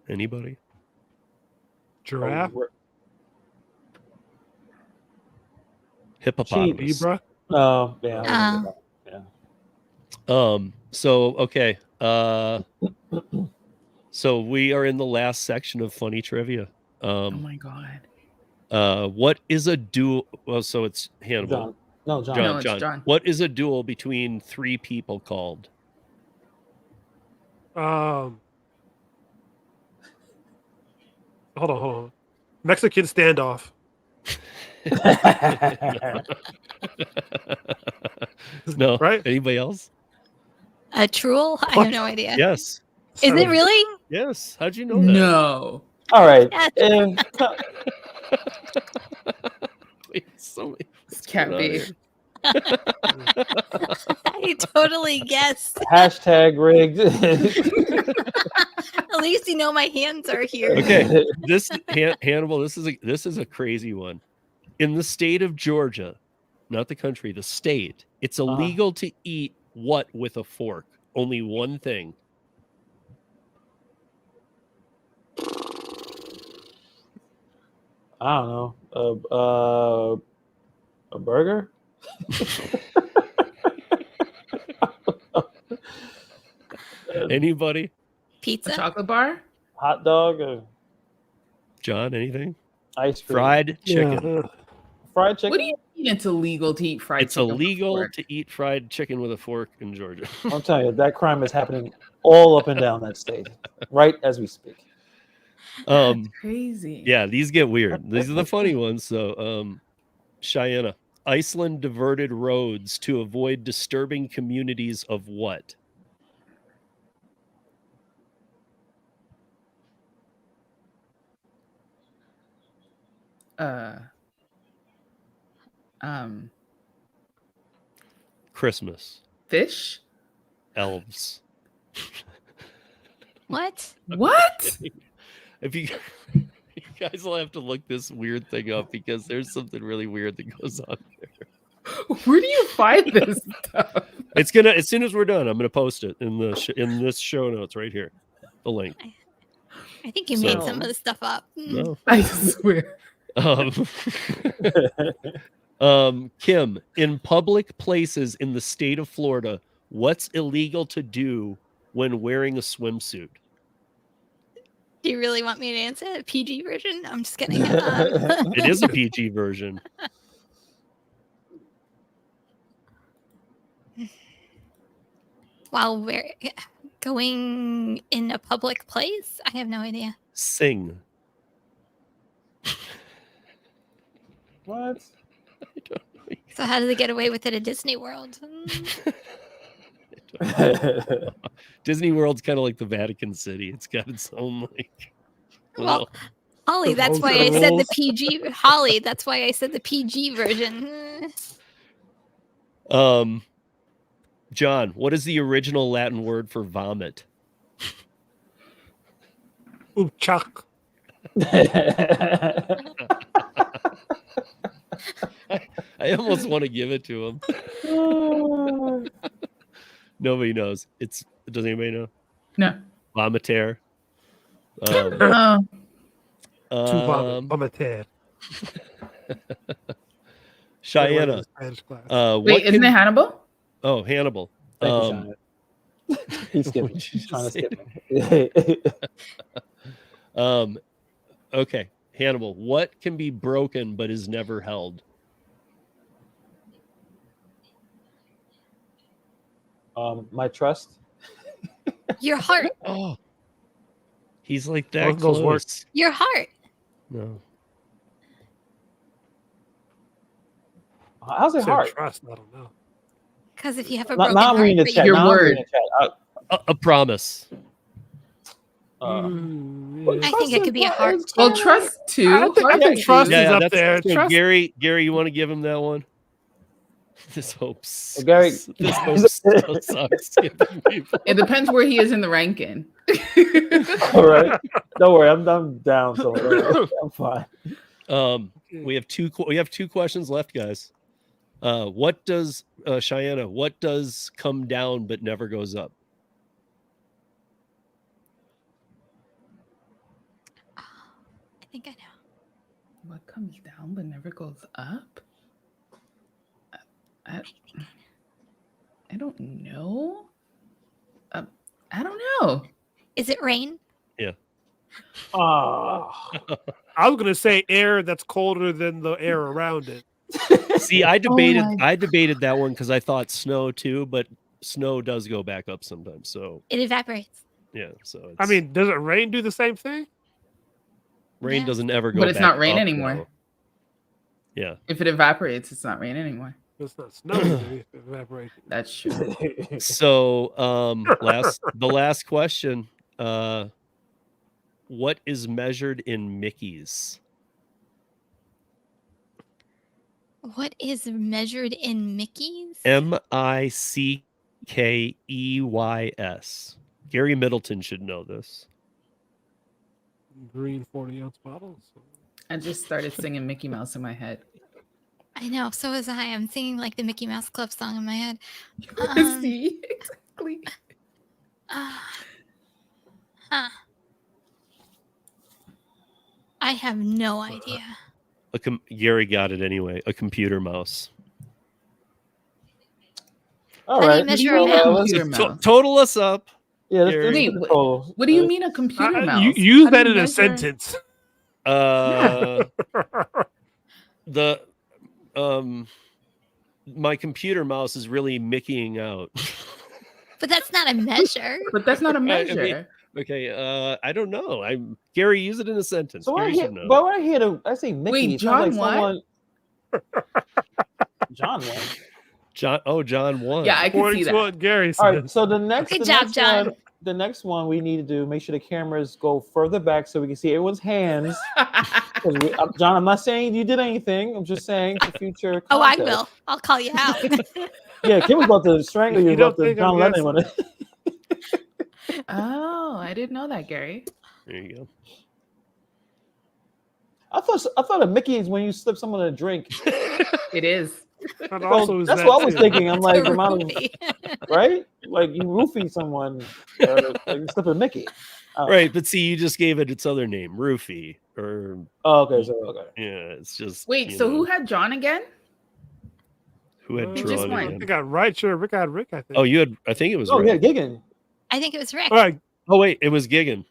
Speaker 2: Anybody?
Speaker 5: Giraffe.
Speaker 2: Hippopotamus.
Speaker 5: Zebra.
Speaker 6: Oh, yeah.
Speaker 2: So okay. So we are in the last section of funny trivia.
Speaker 3: Oh my god.
Speaker 2: What is a duel? Well, so it's Hannibal.
Speaker 6: John. No, John.
Speaker 3: No, it's John.
Speaker 2: What is a duel between 3 people called?
Speaker 5: Hold on. Mexican standoff.
Speaker 2: No,
Speaker 5: right?
Speaker 2: Anybody else?
Speaker 4: A truel? I have no idea.
Speaker 2: Yes.
Speaker 4: Is it really?
Speaker 2: Yes. How'd you know that?
Speaker 3: No.
Speaker 6: All right.
Speaker 2: Wait,
Speaker 3: This can't be.
Speaker 4: I totally guessed.
Speaker 6: Hashtag rigged.
Speaker 4: At least you know my hands are here.
Speaker 2: Okay. This Hannibal, this is a crazy one. In the state of Georgia, not the country, the state, it's illegal to eat what with a fork? Only one thing.
Speaker 6: I don't know. A burger?
Speaker 2: Anybody?
Speaker 4: Pizza?
Speaker 3: A chocolate bar?
Speaker 6: Hot dog?
Speaker 2: John, anything?
Speaker 6: Ice cream?
Speaker 2: Fried chicken.
Speaker 5: Yeah.
Speaker 6: Fried chicken?
Speaker 3: What do you mean it's illegal to eat fried
Speaker 2: It's
Speaker 3: chicken?
Speaker 2: illegal to eat fried chicken with a fork in Georgia.
Speaker 6: I'm telling you, that crime is happening all up and down that state, right as we speak.
Speaker 3: That's crazy.
Speaker 2: Yeah, these get weird. These are the funny ones. So, Cheyenne, Iceland diverted roads to avoid disturbing communities of what? Christmas.
Speaker 3: Fish?
Speaker 2: Elves.
Speaker 4: What?
Speaker 3: What?
Speaker 2: If you guys will have to look this weird thing up because there's something really weird that goes on there.
Speaker 3: Where do you find this stuff?
Speaker 2: It's gonna, as soon as we're done, I'm gonna post it in the in this show notes right here, the link.
Speaker 4: I think you made some of the stuff up.
Speaker 2: No.
Speaker 3: I swear.
Speaker 2: Kim, in public places in the state of Florida, what's illegal to do when wearing a swimsuit?
Speaker 4: Do you really want me to answer a PG version? I'm just kidding.
Speaker 2: It is a PG version.
Speaker 4: While we're going in a public place? I have no idea.
Speaker 2: Sing.
Speaker 6: What?
Speaker 4: So how do they get away with it at Disney World?
Speaker 2: Disney World's kind of like the Vatican City. It's got its own like.
Speaker 4: Well, Holly, that's why I said the PG. Holly, that's why I said the PG version.
Speaker 2: John, what is the original Latin word for vomit?
Speaker 5: Chuck.
Speaker 2: I almost want to give it to him. Nobody knows. Does anybody know?
Speaker 3: No.
Speaker 2: Vomitaire.
Speaker 5: Vomitaire.
Speaker 2: Cheyenne.
Speaker 3: Wait, isn't it Hannibal?
Speaker 2: Oh, Hannibal.
Speaker 6: He's skipping. He's trying to skip me.
Speaker 2: Okay, Hannibal. What can be broken but is never held?
Speaker 6: My trust.
Speaker 4: Your heart.
Speaker 2: Oh, he's like that close.
Speaker 4: Your heart.
Speaker 2: No.
Speaker 6: How's it hard?
Speaker 5: Trust. I don't know.
Speaker 4: Because if you have a broken
Speaker 6: I'm reading the chat.
Speaker 3: Your word.
Speaker 2: A promise.
Speaker 4: I think it could be a heart.
Speaker 3: Well, trust too.
Speaker 5: I think trust is up there.
Speaker 2: So Gary, you want to give him that one? This hopes.
Speaker 6: Gary,
Speaker 2: this hopes so sucks.
Speaker 3: It depends where he is in the ranking.
Speaker 6: All right. Don't worry, I'm down. So I'm fine.
Speaker 2: We have two questions left, guys. What does Cheyenne? What does come down but never goes up?
Speaker 4: I think I know.
Speaker 3: What comes down but never goes up? I don't know. I don't know.
Speaker 4: Is it rain?
Speaker 2: Yeah.
Speaker 6: Oh.
Speaker 5: I was gonna say air that's colder than the air around it.
Speaker 2: See, I debated that one because I thought snow too, but snow does go back up sometimes. So
Speaker 4: it evaporates.
Speaker 2: Yeah. So
Speaker 5: I mean, does it rain do the same thing?
Speaker 2: Rain doesn't ever go.
Speaker 3: But it's
Speaker 2: back
Speaker 3: not rain
Speaker 2: up,
Speaker 3: anymore.
Speaker 2: though. Yeah.
Speaker 3: If it evaporates, it's not rain anymore.
Speaker 5: It's not snow. It evaporates.
Speaker 3: That's true.
Speaker 2: So the last question. What is measured in Mickeys?
Speaker 4: What is measured in Mickeys?
Speaker 2: Mickeys. Gary Middleton should know this.
Speaker 5: Green 40-ounce bottles.
Speaker 3: I just started singing Mickey Mouse in my head.
Speaker 4: I know, so was I. I'm singing like the Mickey Mouse Club song in my head.
Speaker 3: See, exactly.
Speaker 4: I have no idea.
Speaker 2: Gary got it anyway. A computer mouse.
Speaker 6: All right.
Speaker 2: Total us up.
Speaker 6: Yeah.
Speaker 3: Wait, what do you mean a computer mouse?
Speaker 5: Use that in a sentence.
Speaker 2: My computer mouse is really Mickeying out.
Speaker 4: But that's not a measure.
Speaker 3: But that's not a measure.
Speaker 2: I mean, okay, I don't know. Gary, use it in a sentence.
Speaker 6: So
Speaker 2: Gary should know.
Speaker 6: But when I say Mickey,
Speaker 3: wait, John won.
Speaker 6: John won.
Speaker 2: John won.
Speaker 3: Yeah, I can see that.
Speaker 5: What Gary said.
Speaker 6: All right, so the next
Speaker 4: John.
Speaker 6: The next one we need to do, make sure the cameras go further back so we can see everyone's hands. John, I'm not saying you did anything. I'm just saying for future content.
Speaker 4: Oh, I will. I'll call you out.
Speaker 6: Yeah, Kim was about to strangle you about the John Lennon one.
Speaker 3: Oh, I didn't know that, Gary.
Speaker 2: There you go.
Speaker 6: I thought a Mickey is when you slip someone a drink.
Speaker 3: It is.
Speaker 6: That's what I was thinking. I'm like, right? Like you roofie someone, like you slip a Mickey.
Speaker 2: Right, but see, you just gave it its other name, Roofie. Or
Speaker 6: okay.
Speaker 2: Yeah, it's just.
Speaker 3: Wait, so who had John again?
Speaker 2: Who had
Speaker 3: Who just
Speaker 2: John
Speaker 3: won?
Speaker 2: again?
Speaker 5: I got Rideshare. Rick had Rick, I think.
Speaker 2: Oh, you had. I think it was.
Speaker 6: Oh
Speaker 2: Rick.
Speaker 6: yeah, Gigan.
Speaker 4: I think it was Rick.
Speaker 5: All right.
Speaker 2: Oh wait, it was Gigan.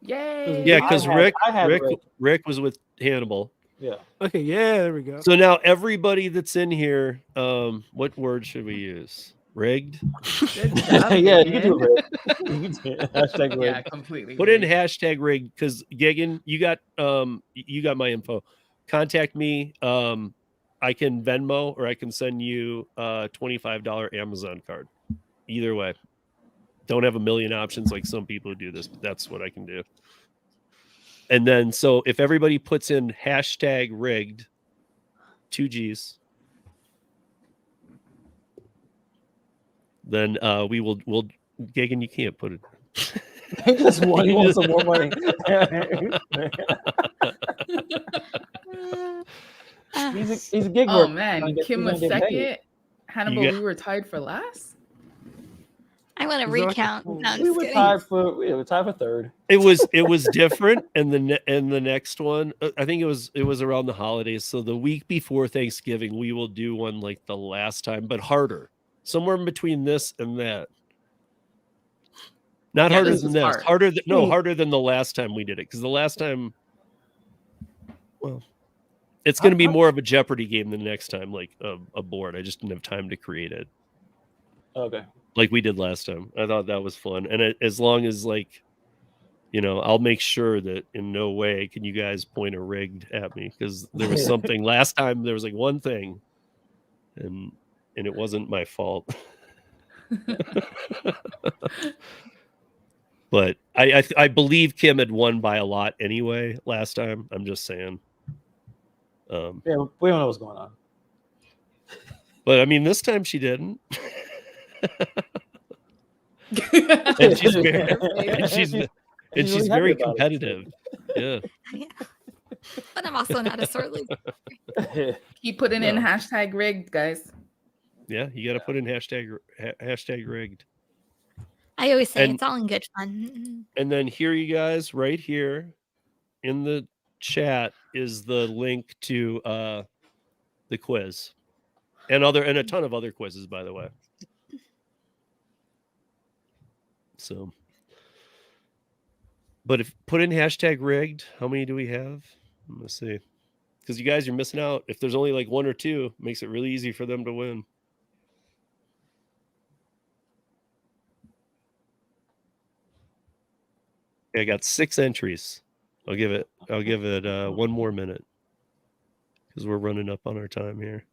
Speaker 3: Yay!
Speaker 2: Yeah, because
Speaker 6: Rick
Speaker 2: was with Hannibal.
Speaker 6: Yeah.
Speaker 5: Okay. Yeah. There we go.
Speaker 2: So now everybody that's in here, what word should we use? Rigged.
Speaker 6: Yeah, you can do it. Hashtag rigged.
Speaker 3: Yeah, completely.
Speaker 2: Put in hashtag rigged because Gigan, you got my info. contact me. I can Venmo or I can send you a $25 Amazon card. Either way. Don't have a million options like some people who do this, but that's what I can do. And then, so if everybody puts in #rigged, 2 G's, then we'll Gagan, you can't put it.
Speaker 6: He just want some more money. He's a gig worker.
Speaker 3: Oh man, Kim was second. Hannibal, we were tied for last.
Speaker 4: I want to recount. No,
Speaker 6: we were tied for third.
Speaker 2: It was different, and the next one, I think it was around the holidays. So the week before Thanksgiving, we will do one like the last time, but harder, somewhere in between this and that. Not harder than this. Harder than the last time we did it, because the last time, well, it's going to be more of a Jeopardy game than the next time, like a board. I just didn't have time to create it.
Speaker 6: Okay.
Speaker 2: Like we did last time. I thought that was fun. And as long as, like, I'll make sure that in no way can you guys point a rigged at me, because there was something last time. There was like one thing, and it wasn't my fault. But I believe Kim had won by a lot anyway last time. I'm just saying.
Speaker 6: Yeah, we don't know what's going on.
Speaker 2: But I mean, this time she didn't. And she's very competitive. Yeah.
Speaker 4: But I'm also not a sore loser.
Speaker 3: Keep putting in #rigged, guys.
Speaker 2: Yeah, you got to put in hashtag rigged.
Speaker 4: I always say it's all in good fun.
Speaker 2: And then here, you guys, right here in the chat is the link to the quiz and a ton of other quizzes, by the way. So, but if put in #rigged, how many do we have? Let's see, because you guys are missing out. If there's only like 1 or 2, it makes it really easy for them to win. I got 6 entries. I'll give it 1 more minute, because we're running up on our time here.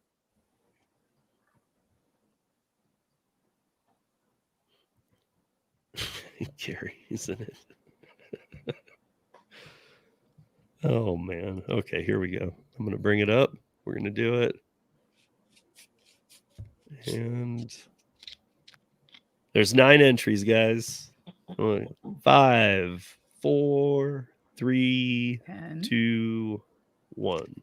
Speaker 2: Gary, isn't it? Oh man. Okay, here we go. I'm gonna bring it up. We're gonna do it. And there's 9 entries, guys. 5, 4, 3, 2, 1.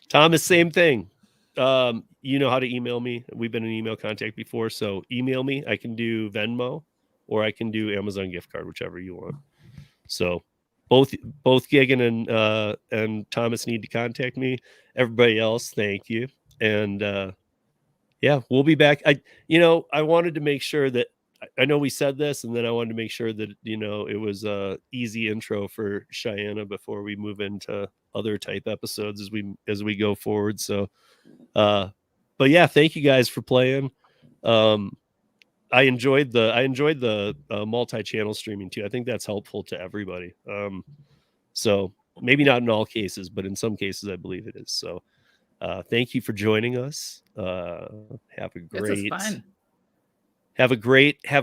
Speaker 2: Thomas, same thing. You know how to email me. We've been in email contact before, so email me. I can do Venmo or I can do Amazon gift card, whichever you want. So both Gigan and Thomas need to contact me. Everybody else, thank you. And yeah, we'll be back. I wanted to make sure that, I know we said this, and then I wanted to make sure that, it was a easy intro for Cheyenne before we move into other type episodes as we go forward. So, but yeah, thank you guys for playing. I enjoyed the multi-channel streaming too. I think that's helpful to everybody. So maybe not in all cases, but in some cases, I believe it is. So, thank you for joining us. Have a great.
Speaker 3: This was fun.
Speaker 2: Have a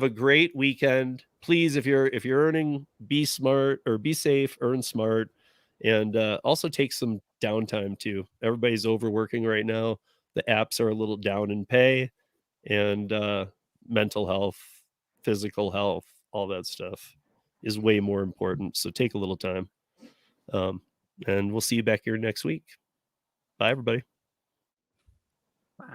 Speaker 2: great weekend. Please, if you're earning, be smart, or be safe, earn smart, and also take some downtime too. Everybody's overworking right now. The apps are a little down in pay, and mental health, physical health, all that stuff is way more important. So take a little time. And we'll see you back here next week. Bye, everybody.